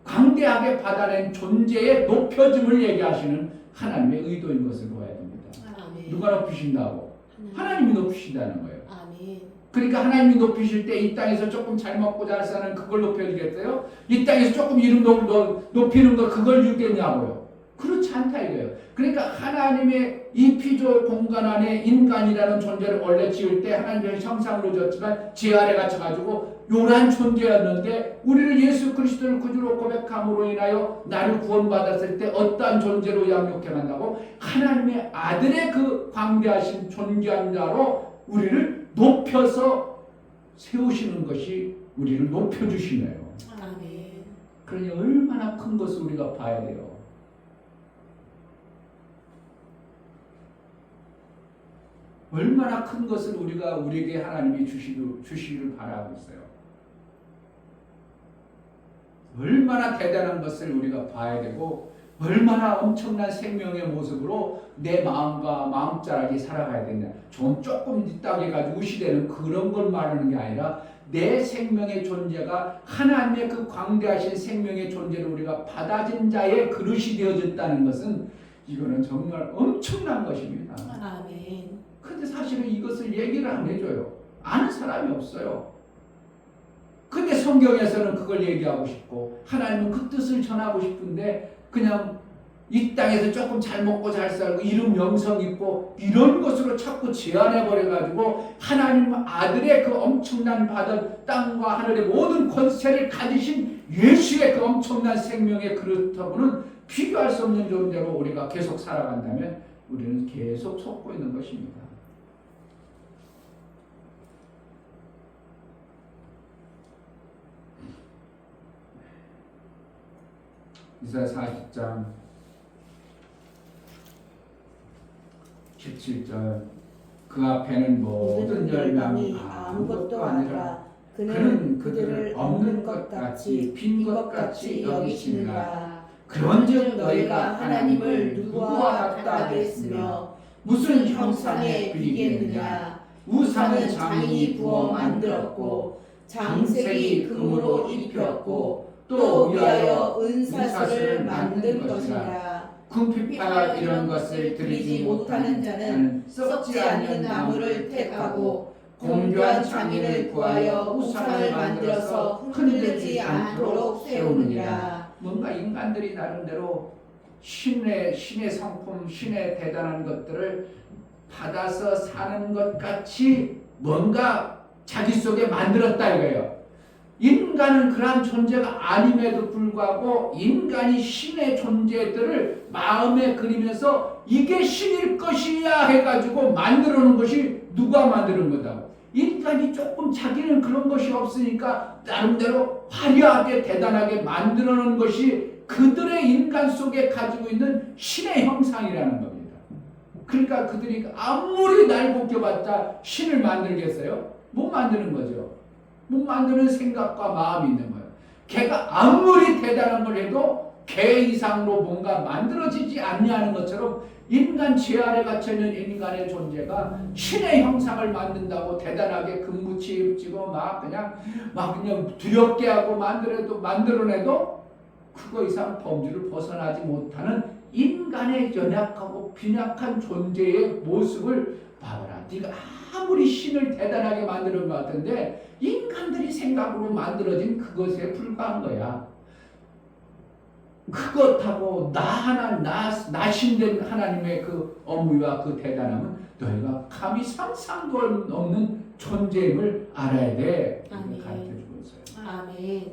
광대하게 받아낸 존재의 높여짐을 얘기하시는 하나님의 의도인 것을 보아야 됩니다. 아멘. 누가 높이신다고? 하나님이 높이신다는 거예요. 아멘. 그러니까 하나님이 높이실 때 이 땅에서 조금 잘 먹고 잘 사는 그걸 높여주겠어요? 이 땅에서 조금 이름 높이는 거 그걸 주겠냐고요? 그렇지 않다 이거예요. 그러니까 하나님의 이 피조 공간 안에 인간이라는 존재를 원래 지을 때 하나님의 형상으로 지었지만 지 아래 갇혀가지고 요란 존재였는데 우리를 예수 그리스도를 구주로 고백함으로 인하여 나를 구원받았을 때 어떠한 존재로 양육해 간다고? 하나님의 아들의 그 광대하신 존귀한 자로 우리를 높여서 세우시는 것이 우리를 높여주시네요. 아멘. 그러니 얼마나 큰 것을 우리가 봐야 돼요. 얼마나 큰 것을 우리에게 하나님이 주시기를 바라고 있어요. 얼마나 대단한 것을 우리가 봐야 되고 얼마나 엄청난 생명의 모습으로 내 마음과 마음자락이 살아가야 되냐. 조금 있다고 해가지고 우시되는 그런 걸 말하는 게 아니라 내 생명의 존재가 하나님의 그 광대하신 생명의 존재를 우리가 받아진 자의 그릇이 되어졌다는 것은 이거는 정말 엄청난 것입니다. 아멘. 근데 사실은 이것을 얘기를 안 해줘요. 아는 사람이 없어요. 근데 성경에서는 그걸 얘기하고 싶고 하나님은 그 뜻을 전하고 싶은데 그냥 이 땅에서 조금 잘 먹고 잘 살고 이름 명성 있고 이런 것으로 자꾸 제한해버려가지고 하나님 아들의 그 엄청난 받은 땅과 하늘의 모든 권세를 가지신 예수의 그 엄청난 생명의 그릇하고는 비교할 수 없는 존재로 우리가 계속 살아간다면 우리는 계속 속고 있는 것입니다. 이사야 40장 17절 그 앞에는 모든 열방이 아무것도 아니라 그는 그들을 없는 것 같이 빈 것 같이 여기시느라 그런즉 너희가 하나님을 누구와 같다 하겠으며 무슨 형상에 비겠느냐 우상은 장인이 부어 만들었고 장색이 금으로 입혔고 또 위하여 은사슬을 만든 것이라 궁핍하여 이런 것을 드리지 못하는 자는 썩지 않는 나무를 택하고 공교한 장인을 구하여 우상을 만들어서 흔들리지 않도록 세우느니라. 뭔가 인간들이 나름대로 신의 성품, 신의 대단한 것들을 받아서 사는 것 같이 뭔가 자기 속에 만들었다 이거예요. 인간은 그러한 존재가 아님에도 불구하고 인간이 신의 존재들을 마음에 그리면서 이게 신일 것이야 해가지고 만들어 놓은 것이 누가 만드는 거다? 인간이 조금 자기는 그런 것이 없으니까 나름대로 화려하게 대단하게 만들어 놓은 것이 그들의 인간 속에 가지고 있는 신의 형상이라는 겁니다. 그러니까 그들이 아무리 날볶여봤자 신을 만들겠어요? 못 만드는 거죠. 못 만드는 생각과 마음이 있는 거예요. 걔가 아무리 대단한 걸 해도 걔 이상으로 뭔가 만들어지지 않냐는 것처럼 인간 죄 아래 갇혀있는 인간의 존재가 신의 형상을 만든다고 대단하게 금붙이고 막 그냥 두렵게 하고 만들어내도 그거 이상 범주를 벗어나지 못하는 인간의 연약하고 빈약한 존재의 모습을 봐봐라. 네가 아무리 신을 대단하게 만드는 것 같은데 인간들이 생각으로 만들어진 그것에 불과한 거야. 그것하고 나신된 하나님의 그 어무와 그 대단함은 너희가 감히 상상도 없는 존재임을 알아야 돼. 아멘. 가르쳐주고 있어요. 아멘.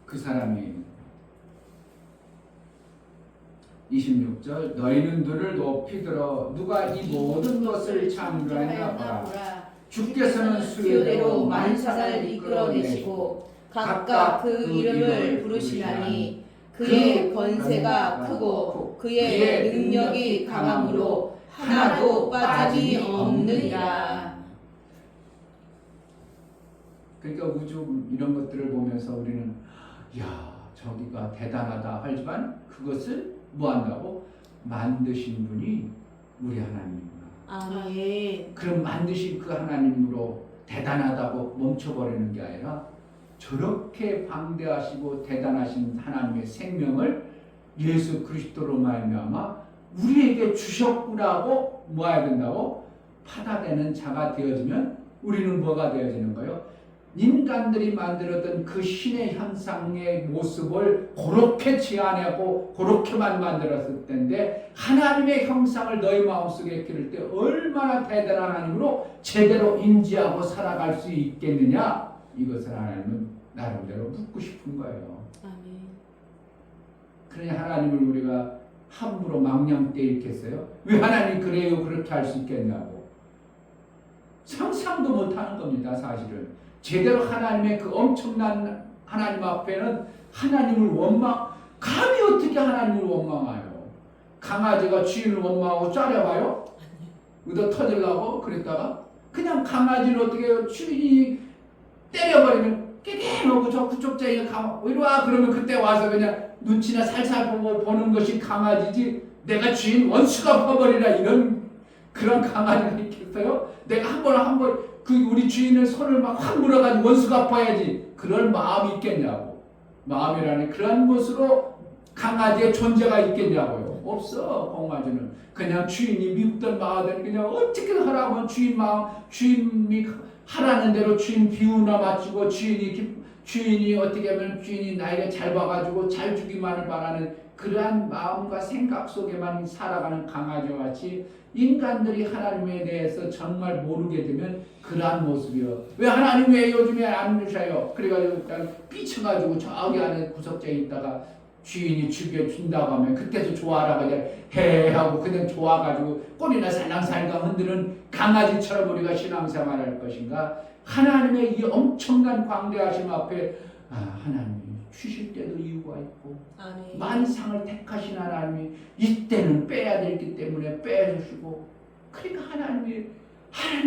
그 사람이 26절 너희는 눈을 높이 들어 누가 이 모든 것을 창조하였나 보라. 주께서는 수요대로 만상을 이끌어내시고 각각 그 이름을 부르시나니 그의 권세가 크고 그의 능력이 강함으로 하나도 빠짐이 없느니라. 그러니까 우주 이런 것들을 보면서 우리는 야 저기가 대단하다 하지만 그것을 뭐 한다고? 만드신 분이 우리 하나님입니다. 아멘. 그럼 만드신 그 하나님으로 대단하다고 멈춰버리는 게 아니라 저렇게 방대하시고 대단하신 하나님의 생명을 예수 그리스도로 말미암아 우리에게 주셨구나고 뭐 해야 된다고? 받아내는 자가 되어지면 우리는 뭐가 되어지는 거예요? 인간들이 만들었던 그 신의 형상의 모습을 그렇게 제안하고 그렇게만 만들었을 텐데 하나님의 형상을 너희 마음속에 기를 때 얼마나 대단한 하나님으로 제대로 인지하고 살아갈 수 있겠느냐? 이것을 하나님은 나름대로 묻고 싶은 거예요. 아멘. 그러니 하나님을 우리가 함부로 망령되이 있겠어요? 왜 하나님 그래요? 그렇게 할 수 있겠냐고. 상상도 못하는 겁니다. 사실은. 제대로 하나님의 그 엄청난 하나님 앞에는 하나님을 감히 어떻게 하나님을 원망해요? 강아지가 주인을 원망하고 짜려봐요? 의도 터지려고 그랬다가 그냥 강아지를 어떻게 해요? 주인이 때려버리면 깨갱하고 저 그쪽 자기가 이리 와 그러면 그때 와서 그냥 눈치나 살살 보는 것이 강아지지 내가 주인 원수가 퍼버리라 이런 그런 강아지가 있겠어요? 내가 한 번 우리 주인을 손을 막 확 물어가지고 원수가 아파야지 그럴 마음이 있겠냐고. 마음이라는 그런 것으로 강아지의 존재가 있겠냐고요. 없어. 강아지는 그냥 주인이 밉든 마하든 그냥 어떻게 하라고 하면 주인이 하라는 대로 주인 비우나 맞추고 주인이 어떻게 하면 주인이 나에게 잘 봐가지고 잘 주기만을 바라는 그러한 마음과 생각 속에만 살아가는 강아지와 같이 인간들이 하나님에 대해서 정말 모르게 되면 그러한 모습이요. 왜 하나님 왜 요즘에 안 주셔요? 그래가지고 일단 삐쳐가지고 저기 안에 구석자에 있다가 주인이 죽여준다고 하면 그때도 좋아하라고 해 하고 그냥 좋아가지고 꼬리나 살랑살랑 흔드는 강아지처럼 우리가 신앙생활을 할 것인가? 하나님의 이 엄청난 광대하심 앞에 하나님이 주실 때도 이유가 있고 아멘. 만상을 택하신 하나님이 이때는 빼야 되기 때문에 빼주시고 그러니까 하나님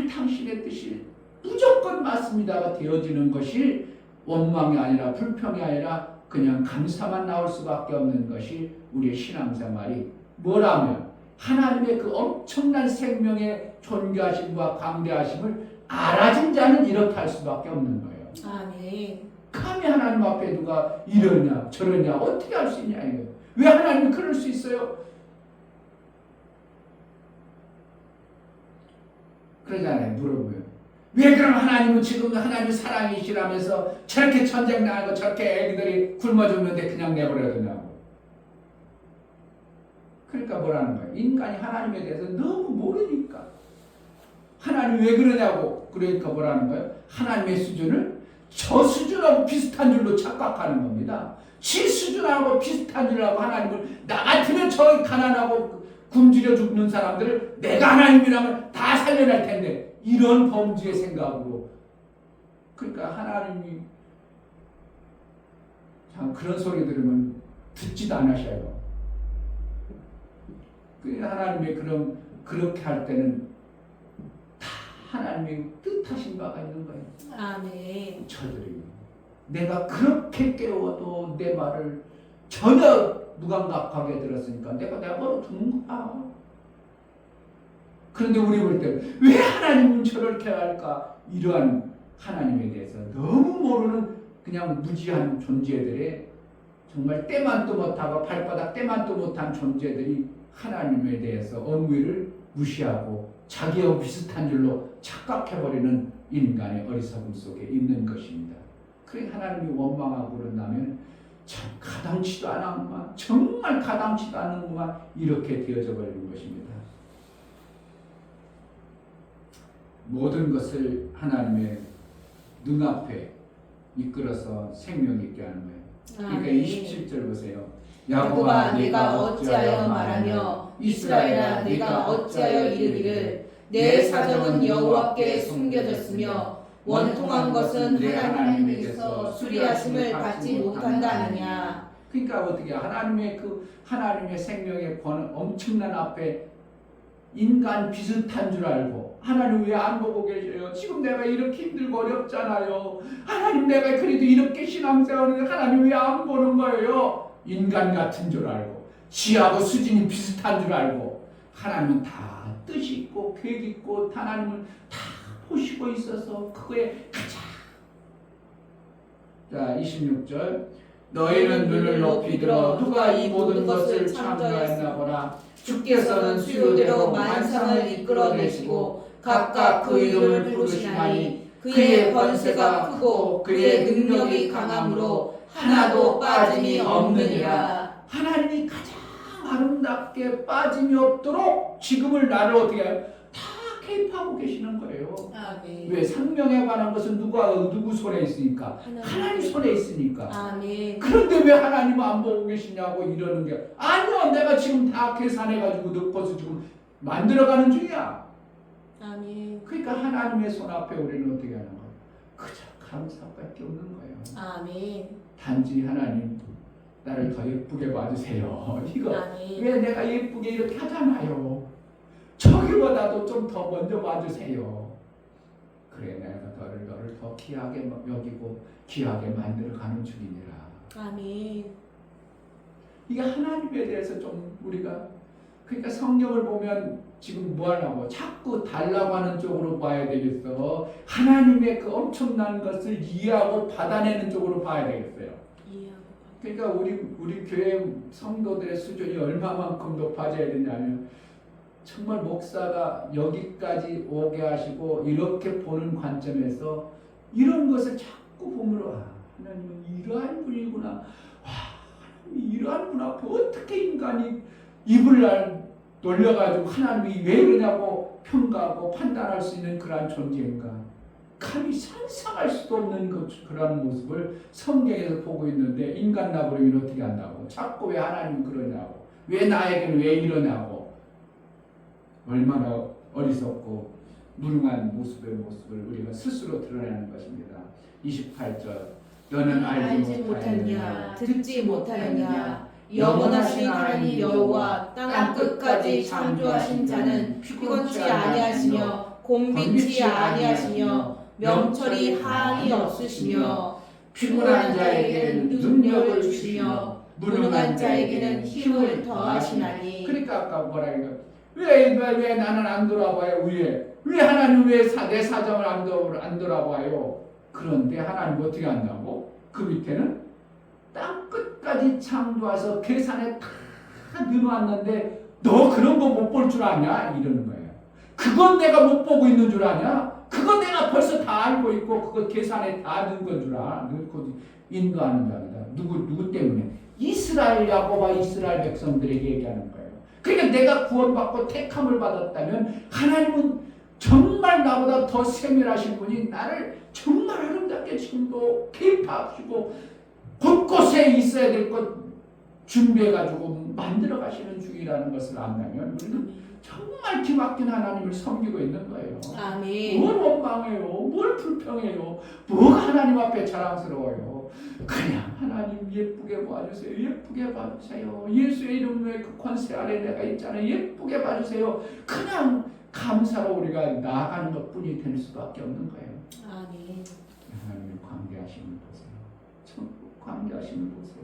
당신의 뜻이 무조건 맞습니다가 되어지는 것이 원망이 아니라 불평이 아니라 그냥 감사만 나올 수밖에 없는 것이 우리의 신앙생활이 뭐라면 하나님의 그 엄청난 생명의 존귀하심과 광대하심을 알아진 자는 이렇게 할 수밖에 없는 거예요. 아멘. 감히 하나님 앞에 누가 이러냐 저러냐 어떻게 할 수 있냐 이거예요. 왜 하나님이 그럴 수 있어요? 그러잖아요. 물어보면 왜 그럼 하나님은 지금 하나님이 사랑이시라면서 저렇게 전쟁 나고 저렇게 애기들이 굶어 죽는데 그냥 내버려 두냐고. 그러니까 뭐라는 거예요? 인간이 하나님에 대해서 너무 모르니까 하나님이 왜 그러냐고. 그러니까 뭐라는 거예요? 하나님의 수준을 저 수준하고 비슷한 줄로 착각하는 겁니다. 지 수준하고 비슷한 줄로 하나님을 나 같으면 저 가난하고 굶주려 죽는 사람들을 내가 하나님이라면 다 살려낼 텐데 이런 범죄의 생각으로 그러니까 하나님이 참 그런 소리 들으면 듣지도 않으셔요. 하나님의 그렇게 할 때는 다 하나님의 뜻하신 바가 있는 거예요. 아멘. 저들이 내가 그렇게 깨워도 내 말을 전혀 무감각하게 들었으니까 내가 내버려 두는 거야. 그런데 우리 볼 때 왜 하나님은 저렇게 할까? 이러한 하나님에 대해서 너무 모르는 그냥 무지한 존재들의 정말 때만도 못하고 발바닥 때만도 못한 존재들이 하나님에 대해서 언위를 무시하고 자기와 비슷한 줄로 착각해버리는 인간의 어리석음 속에 있는 것입니다. 그래 하나님이 원망하고 그런다면 참 가당치도 않았구만, 정말 가당치도 않는구만 이렇게 되어져 버리는 것입니다. 모든 것을 하나님의 눈앞에 이끌어서 생명 있게 하는 거예요. 그러니까 27절 보세요. 야곱아 내가 어찌하여 말하며 이스라엘아 내가 어찌하여 이르기를 내 사정은 여호와께 숨겨졌으며 원통한 것은 내 하나님에게서 수리하심을 받지 못한다느냐. 그러니까 어떻게 하나님의 생명의 권 엄청난 앞에 인간 비슷한 줄 알고 하나님 왜 안 보고 계셔요? 지금 내가 이렇게 힘들고 어렵잖아요. 하나님 내가 그래도 이렇게 신앙생활하는데 하나님 왜 안 보는 거예요? 인간 같은 줄 알고 지하고 수준이 비슷한 줄 알고 하나님은 다 뜻이 있고 계획이 있고 하나님은 다 보시고 있어서 그거에 가자. 자 26절 너희는 눈을 높이 들어 누가 이 모든 것을 창조하였나 보라. 주께서는 수요대로 만상을 이끌어내시고 각각 그 이름을 부르시나니 그의 권세가 크고 그의 능력이 강함으로 하나도 빠짐이 없느니라. 하나님이 가장 아름답게 빠짐이 없도록 지금을 나를 어떻게 해요? 다 개입하고 계시는 거예요. 아멘. 왜 생명에 관한 것은 누구 손에 있으니까? 하나님 손에 있으니까. 아멘. 그런데 왜 하나님은 안 보고 계시냐고 이러는 게 아니요 내가 지금 다 계산해가지고 넣고서 지금 만들어가는 중이야. 아멘. 그러니까 하나님의 손 앞에 우리는 어떻게 하는 거야? 그저 감사밖에 없는 거예요. 아멘. 단지 하나님 나를 더 예쁘게 봐주세요. 이거 아멘. 왜 내가 예쁘게 이렇게 하잖아요. 저기보다도 좀 더 먼저 봐주세요. 그래 내가 너를 더 귀하게 여기고 귀하게 만들어가는 중이니라. 아멘. 이게 하나님에 대해서 좀 우리가 그러니까 성경을 보면 지금 뭐 하려고 자꾸 달라고 하는 쪽으로 봐야 되겠어. 하나님의 그 엄청난 것을 이해하고 받아내는 쪽으로 봐야 되겠어요. 그러니까 우리 교회 성도들의 수준이 얼마만큼 높아져야 되냐면 정말 목사가 여기까지 오게 하시고 이렇게 보는 관점에서 이런 것을 자꾸 보면 하나님은 이러한 분이구나. 하나님이 이러한 분 앞에 어떻게 인간이 입을 놀려가지고 하나님이 왜 이러냐고 평가하고 판단할 수 있는 그러한 존재인가. 감히 상상할 수도 없는 그런 모습을 성경에서 보고 있는데 인간 나부리면 어떻게 한다고. 자꾸 왜 하나님은 그러냐고. 왜 나에게는 왜 이러냐고. 얼마나 어리석고 무능한 모습을 우리가 스스로 드러내는 것입니다. 28절 너는 알지 못하느냐 듣지 못하느냐 영원하신 하나님 여호와 땅 끝까지 창조하신 자는 피곤치 아니하시며 곤비치 아니하시며 명철이 한이 없으시며 피곤한 자에게는 능력을 주시며 무능한 자에게는 힘을 더하시나니. 그러니까 아까 뭐라 해요? 왜 나는 안 돌아봐요? 왜 하나님 왜 내 사정을 안 돌아봐요? 그런데 하나님 어떻게 한다고? 그 밑에는 땅 끝까지 창조해서 계산에 다 넣어놨는데 너 그런 거 못 볼 줄 아냐? 이러는 거예요. 그건 내가 못 보고 있는 줄 아냐? 그건 내가 벌써 다 알고 있고 그거 계산에 다 넣은 건 줄 알아. 넣고 인도하는 자이다. 누구 때문에? 이스라엘 야곱과 이스라엘 백성들에게 얘기하는 거예요. 그러니까 내가 구원받고 택함을 받았다면 하나님은 정말 나보다 더 세밀하신 분이 나를 정말 아름답게 지금도 개입하시고 곳곳에 있어야 될 것 준비해가지고 만들어 가시는 중이라는 것을 안다면 우리는 정말 기막힌 하나님을 섬기고 있는 거예요. 아멘. 뭘 원망해요? 뭘 불평해요? 뭐가 하나님 앞에 자랑스러워요? 그냥 하나님 예쁘게 봐주세요. 예쁘게 봐주세요. 예수의 이름으로 그 권세 아래 내가 있잖아요. 예쁘게 봐주세요. 그냥 감사로 우리가 나아가는 것뿐이 될 수밖에 없는 거예요. 아멘. 하나님의 관계하심을 보세요. 천국 관계하심을 보세요.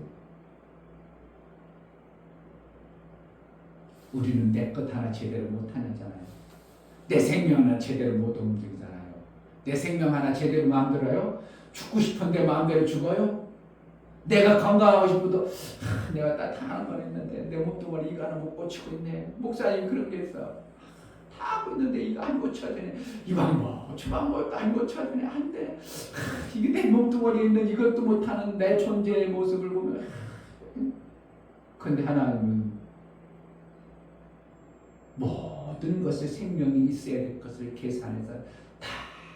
우리는 내 것 하나 제대로 못하잖아요. 내 생명 하나 제대로 못 움직이잖아요. 내 생명 하나 제대로 만들어요? 죽고 싶은데 마음대로 죽어요? 내가 건강하고 싶어도 내가 따뜻한 건 있는데 내 몸뚱아리 이거 하나 못 고치고 있네. 목사님 그런 게 있어. 다 하고 있는데 이거 안 고쳐지네. 이 방법 저 방법도 안 고쳐지네. 안 돼. 이게 내 몸뚱아리에 있는 이것도 못하는 내 존재의 모습을 보면 근데 하나님은 모든 것에 생명이 있어야 될 것을 계산해서 다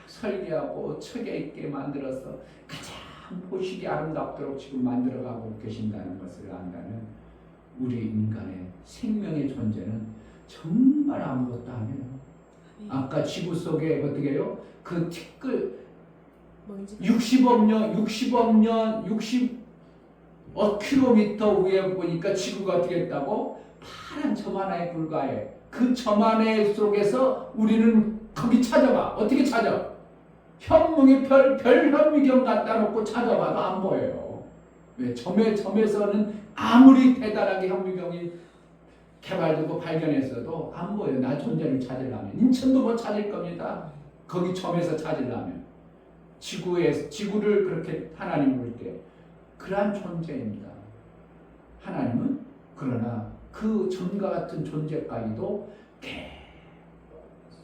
설계하고 척에 있게 만들어서 가장 보시기 아름답도록 지금 만들어가고 계신다는 것을 안다면 우리 인간의 생명의 존재는 정말 아무것도 아니에요. 아까 지구 속에 어떻게 해요? 그 티끌 60억 년 60억 킬로미터 위에 보니까 지구가 어떻게 했다고? 파란 점 하나에 불과해. 그 점 하나 속에서 우리는 거기 찾아봐. 어떻게 찾아? 현무기 별 현미경 갖다 놓고 찾아봐도 안 보여요. 왜? 점에서는 아무리 대단하게 현미경이 개발되고 발견했어도 안 보여요. 나 존재를 찾으려면. 인천도 못 찾을 겁니다. 거기 점에서 찾으려면. 지구를 그렇게 하나님 볼 때 그러한 존재입니다. 하나님은 그러나 그 점과 같은 존재까지도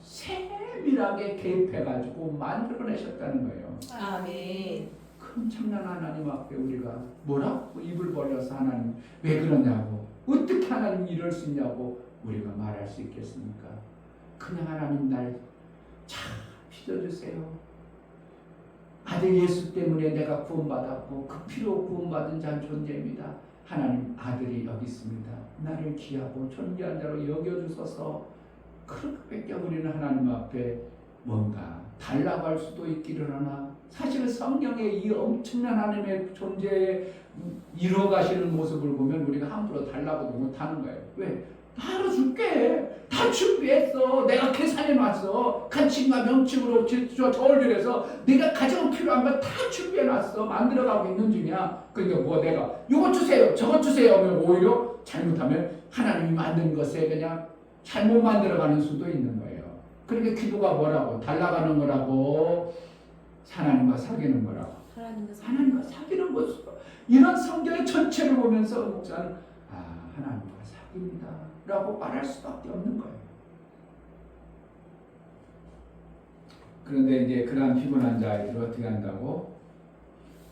세밀하게 개입해가지고 만들어내셨다는 거예요. 아멘. 엄청난 하나님 앞에 우리가 뭐라고 입을 벌려서 하나님 왜 그러냐고 어떻게 하나님 이럴 수 있냐고 우리가 말할 수 있겠습니까? 그냥 하나님 날 잘 빚어주세요. 아들 예수 때문에 내가 구원받았고 그 피로 구원받은 자는 존재입니다. 하나님 아들이 여기 있습니다. 나를 귀하고 존귀한 자로 여겨주소서. 그렇게 우리는 하나님 앞에 뭔가 달라고 할 수도 있기를 하나 사실은 성경의 이 엄청난 하나님의 존재에 이루어가시는 모습을 보면 우리가 함부로 달라고도 못하는 거예요. 왜? 바로 줄게. 다 준비했어. 내가 계산해놨어. 간칙과 명칭으로 저울질해서 네가 가장 필요한 거 다 준비해놨어. 만들어가고 있는 중이야. 그러니까 뭐 내가 이거 주세요. 저거 주세요 하면 오히려 잘못하면 하나님이 만든 것에 그냥 잘못 만들어가는 수도 있는 거예요. 그러니까 기도가 뭐라고? 달라가는 거라고 하나님과 사귀는 거라고. 하나님과 사귀는 모습. 이런 성경의 전체를 보면서 목사는 하나님과 사귑니다 라고 말할 수밖에 없는 거예요. 그런데 이제 그러한 피곤한 자들을 어떻게 한다고?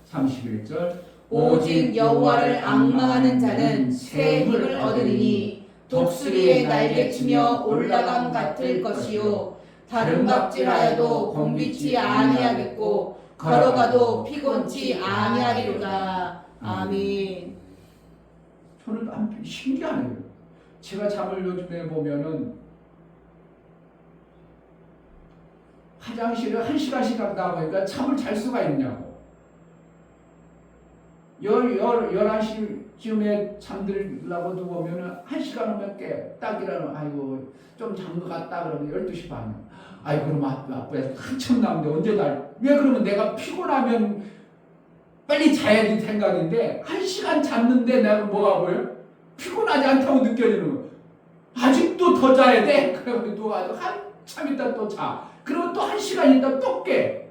31절 오직 여호와를 앙망하는 자는 새 힘을 얻으리니 독수리의 날개치며 올라감 같을 것이요 다른 갑질하여도 곤비치 아니하겠고 걸어가도 피곤치 아니하리로다. 아멘. 저는 신기하네요. 제가 잠을 요즘에 보면은 화장실을 1시간씩 갔다 보니까 잠을 잘 수가 있냐고. 11시쯤에 잠들라고 누우면은 1시간 후면 깨. 딱 일어나면 아이고 좀 잠 것 같다 그러면 12시 반이야. 아이고 그럼 아빠야 한참 남는데 언제 날. 왜 그러면 내가 피곤하면 빨리 자야 될 생각인데 1시간 잤는데 내가 뭐가 보여? 피곤하지 않다고 느껴지는 거야. 아직도 더 자야 돼. 그러면 누워가지고 한참 있다 또 자. 그러면 또 1시간 있다 또 깨.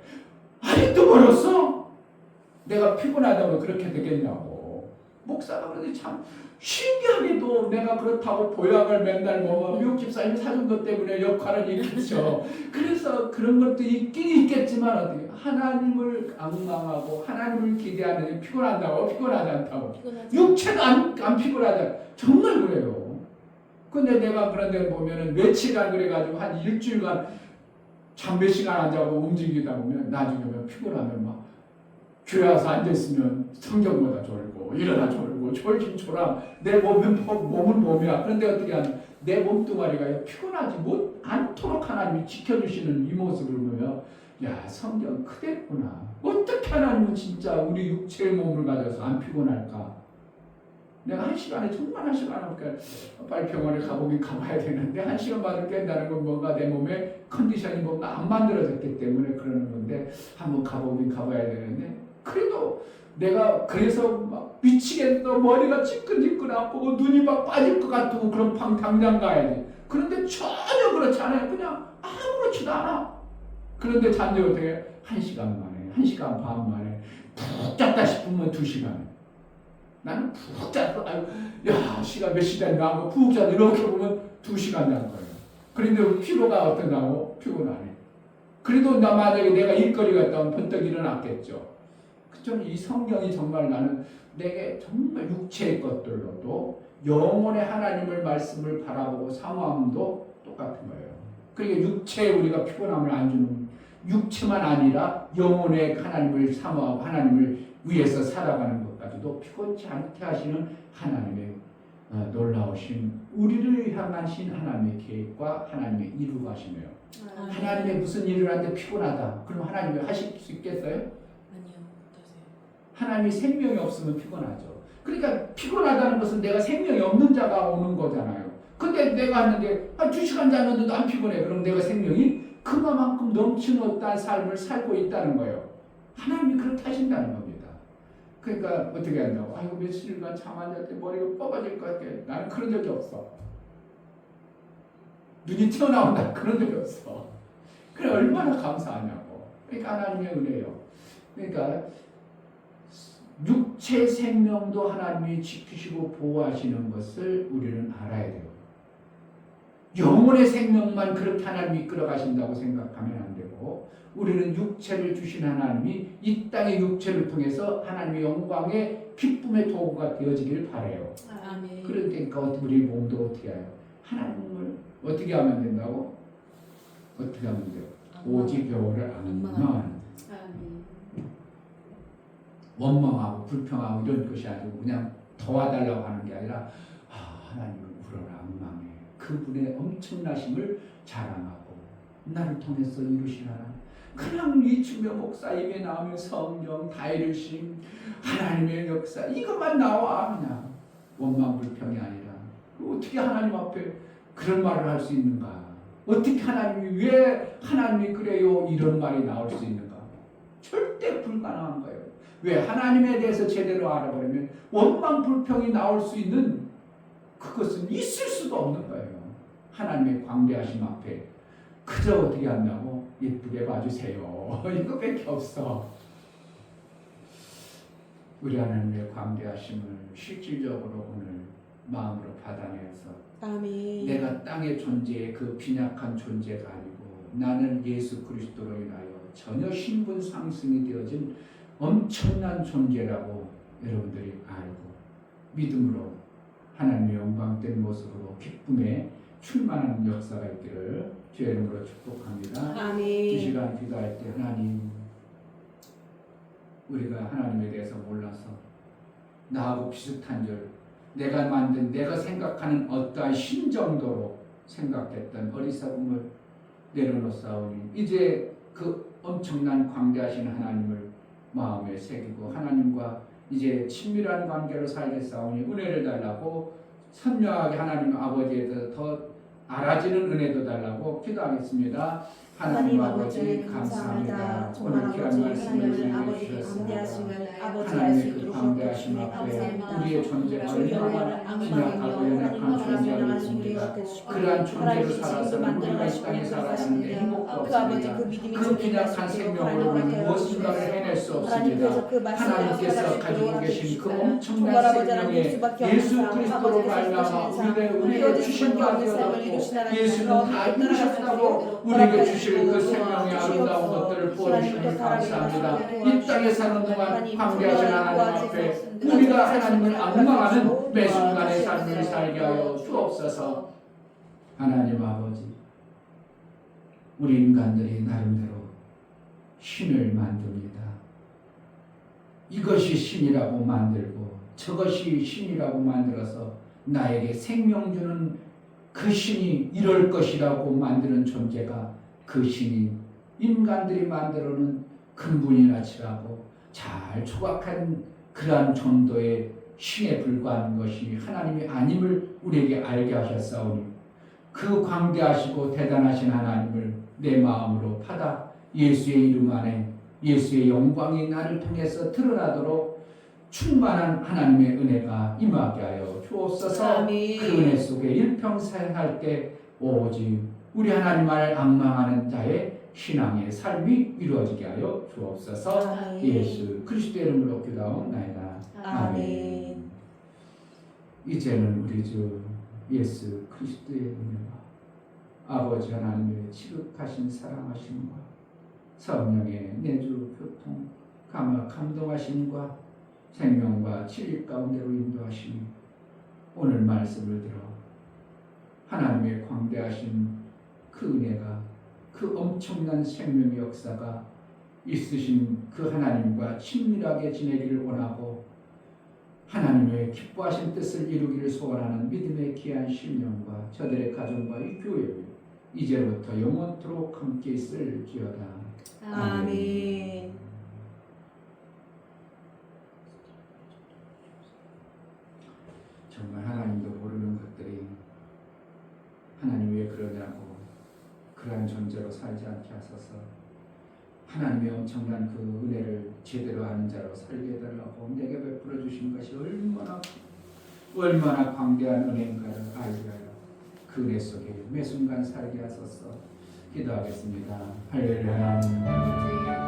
아직도 멀었어? 내가 피곤하다고 그렇게 되겠냐고. 목사가 그러더니 참 신기하게도 내가 그렇다고 보약을 맨날 먹어. 미국 집사님이 사준 것 때문에 역할은 있겠죠. 그래서 그런 것도 있긴 있겠지만 어떻게 하나님을 앙망하고 하나님을 기대하는 피곤한다고 피곤하지 않다고. 육체도 안 피곤하다. 정말 그래요. 근데 내가 그런 데 보면은 며칠간 그래가지고 한 일주일간 잠 몇 시간 안 자고 움직이다 보면 나중에 피곤하면 막 교회 와서 앉아있으면 성경보다 졸고 일어나 졸고 들고 졸진졸함 내 몸은 몸이야. 그런데 어떻게 하냐? 내 몸뚱아리가 피곤하지 않도록 하나님이 지켜주시는 이 모습을 보면 야 성경 그대구나. 어떻게 하나님은 진짜 우리 육체의 몸을 가져서 안 피곤할까? 내가 한 시간에 정말 한 시간 하니까 빨리 병원에 가보긴 가봐야 되는데 한 시간 받을 깬다는 건 뭔가 내 몸의 컨디션이 뭔가 안 만들어졌기 때문에 그러는 건데 한번 가보긴 가봐야 되는데 그래도 내가 그래서 막 미치겠어. 머리가 찌끈찌끈 아프고 눈이 막 빠질 것 같고 그럼 당장 가야지. 그런데 전혀 그렇지 않아요. 그냥 아무렇지도 않아. 그런데 잔데 어떻게 1시간 만에 1시간 반 만에 푹 잤다 싶으면 2시간. 나는 푹 잤어. 야 시간 몇 시간 나고 푹 잤어. 이렇게 보면 2시간 잔 거예요. 그런데 피로가 어떤다고? 피곤하네. 그래도 나 만약에 내가 일거리가 있다면 번뜩 일어났겠죠. 좀 이 성경이 정말 나는 내게 정말 육체의 것들로도 영혼의 하나님을 말씀을 바라보고 사모함도 똑같은 거예요. 그러니까 육체에 우리가 피곤함을 안 주는 육체만 아니라 영혼의 하나님을 사모하고 하나님을 위해서 살아가는 것까지도 피곤치 않게 하시는 하나님의 놀라우신 우리를 향하신 하나님의 계획과 하나님의 이루가심이에요. 하나님의 무슨 일을 하는데 피곤하다. 그럼 하나님이 하실 수 있겠어요? 하나님이 생명이 없으면 피곤하죠. 그러니까 피곤하다는 것은 내가 생명이 없는 자가 오는 거잖아요. 근데 내가 하는데 2시간 잤는데도 안 피곤해. 그럼 내가 생명이 그만큼 넘치는 삶을 살고 있다는 거예요. 하나님이 그렇게 하신다는 겁니다. 그러니까 어떻게 한다고? 아이고 며칠간 잠 안 잘 때 머리가 뻐가질 것 같아. 나는 그런 적이 없어. 눈이 튀어나온다. 그런 적이 없어. 그래 얼마나 감사하냐고. 그러니까 하나님의 은혜예요. 그러니까 육체 생명도 하나님이 지키시고 보호하시는 것을 우리는 알아야 돼요. 영혼의 생명만 그렇게 하나님이 이끌어 가신다고 생각하면 안 되고 우리는 육체를 주신 하나님이 이 땅의 육체를 통해서 하나님의 영광의 기쁨의 도구가 되어지길 바라요. 아멘. 그러니까 우리 몸도 어떻게 해요? 하나님을 어떻게 하면 된다고? 어떻게 하면 돼요? 오직 여호와를 아는 원망하고 불평하고 이런 것이 아니고 그냥 도와달라고 하는 게 아니라 하나님을 우러나 앙망해 그분의 엄청나심을 자랑하고 나를 통해서 이루시라는 그냥 이충며 목사 입에 나오면 성경 다이르심 하나님의 역사 이것만 나와 그냥 원망 불평이 아니라 어떻게 하나님 앞에 그런 말을 할 수 있는가? 어떻게 하나님이 왜 하나님이 그래요 이런 말이 나올 수 있는가? 절대 불가능한 거예요. 왜? 하나님에 대해서 제대로 알아버리면 원망 불평이 나올 수 있는 그것은 있을 수도 없는 거예요. 하나님의 광대하심 앞에 그저 어떻게 한다고? 예쁘게 봐주세요. 이거밖에 없어. 우리 하나님의 광대하심을 실질적으로 오늘 마음으로 받아내서 아멘. 내가 땅의 존재의 그 빈약한 존재가 아니고 나는 예수 그리스도로 인하여 전혀 신분 상승이 되어진 엄청난 존재라고 여러분들이 알고 믿음으로 하나님의 영광된 모습으로 기쁨에 충만한 역사가 있기를 주의 이름으로 축복합니다. 아멘. 이 시간 기도할 때 하나님 우리가 하나님에 대해서 몰라서 나하고 비슷한 줄 내가 만든 내가 생각하는 어떠한 신 정도로 생각했던 어리석음을 내려놓사오니 이제 그 엄청난 광대하신 하나님을 마음에 새기고 하나님과 이제 친밀한 관계로 살겠사오니 은혜를 달라고 선명하게 하나님 아버지에 대해서 더 알아지는 은혜도 달라고 기도하겠습니다. 하나님 아버지 감사합니다. 오늘 귀한 말씀을 주셨습니다. 하나님의 그 광대하심 앞에 우리의 존재가 얼마나 빈약하고 연약한 존재입니다. 그러한 존재로 살아서는 우리가 이 땅에 살았는데 행복도 없습니다. 그 빈약한 생명으로 우리는 무엇인가를 해낼 수 없습니다. 하나님께서 가지고 계신 그 엄청난 생명에 예수 그리스도로 말미암아 우리에게 주신 바 되었고 예수는 다 이루셨다고 우리에게 주실 그 생명의 아름다운 것들을 보여주시니 감사합니다. 이 땅에 사는 동안 광대하신 하나님 앞에 우리가 하나님을 앙망하는 매 순간의 삶을 살게 하여 주옵소서. 하나님 아버지 우리 인간들이 나름대로 신을 만듭니다. 이것이 신이라고 만들고 저것이 신이라고 만들어서 나에게 생명 주는 그 신이 이럴 것이라고 만드는 존재가 그 신이 인간들이 만들어놓은 근본이나 치라고 잘 조각한 그러한 정도의 신에 불과한 것이 하나님이 아님을 우리에게 알게 하셨사오니 그 광대하시고 대단하신 하나님을 내 마음으로 받아 예수의 이름 안에 예수의 영광이 나를 통해서 드러나도록 충만한 하나님의 은혜가 임하게 하여 주옵소서. 아멘. 그 은혜 속에 일평생 할 때 오직 우리 하나님을 앙망하는 자의 신앙의 삶이 이루어지게 하여 주옵소서. 아멘. 예수 그리스도의 이름으로 기도하옵나이다. 아멘. 이제는 우리 주 예수 그리스도의 은혜와 아버지 하나님의 지극하신 사랑하심과 성령의 내주 교통 감동하심과 생명과 진리 가운데로 인도하심이 오늘 말씀을 들어 하나님의 광대하신 그 은혜가 그 엄청난 생명의 역사가 있으신 그 하나님과 친밀하게 지내기를 원하고 하나님의 기뻐하신 뜻을 이루기를 소원하는 믿음의 귀한 심령과 저들의 가정과 이 교회 이제부터 영원토록 함께 있을지어다. 아멘. 정말 하나님도 모르는 것들이 하나님 왜 그러냐고 그러한 존재로 살지 않게 하소서. 하나님의 엄청난 그 은혜를 제대로 아는 자로 살게 해달라고 내게 베풀어 주신 것이 얼마나 광대한 은혜인가를 알게 하여 그 은혜 속에 매 순간 살게 하소서. 기도하겠습니다. 할렐루야.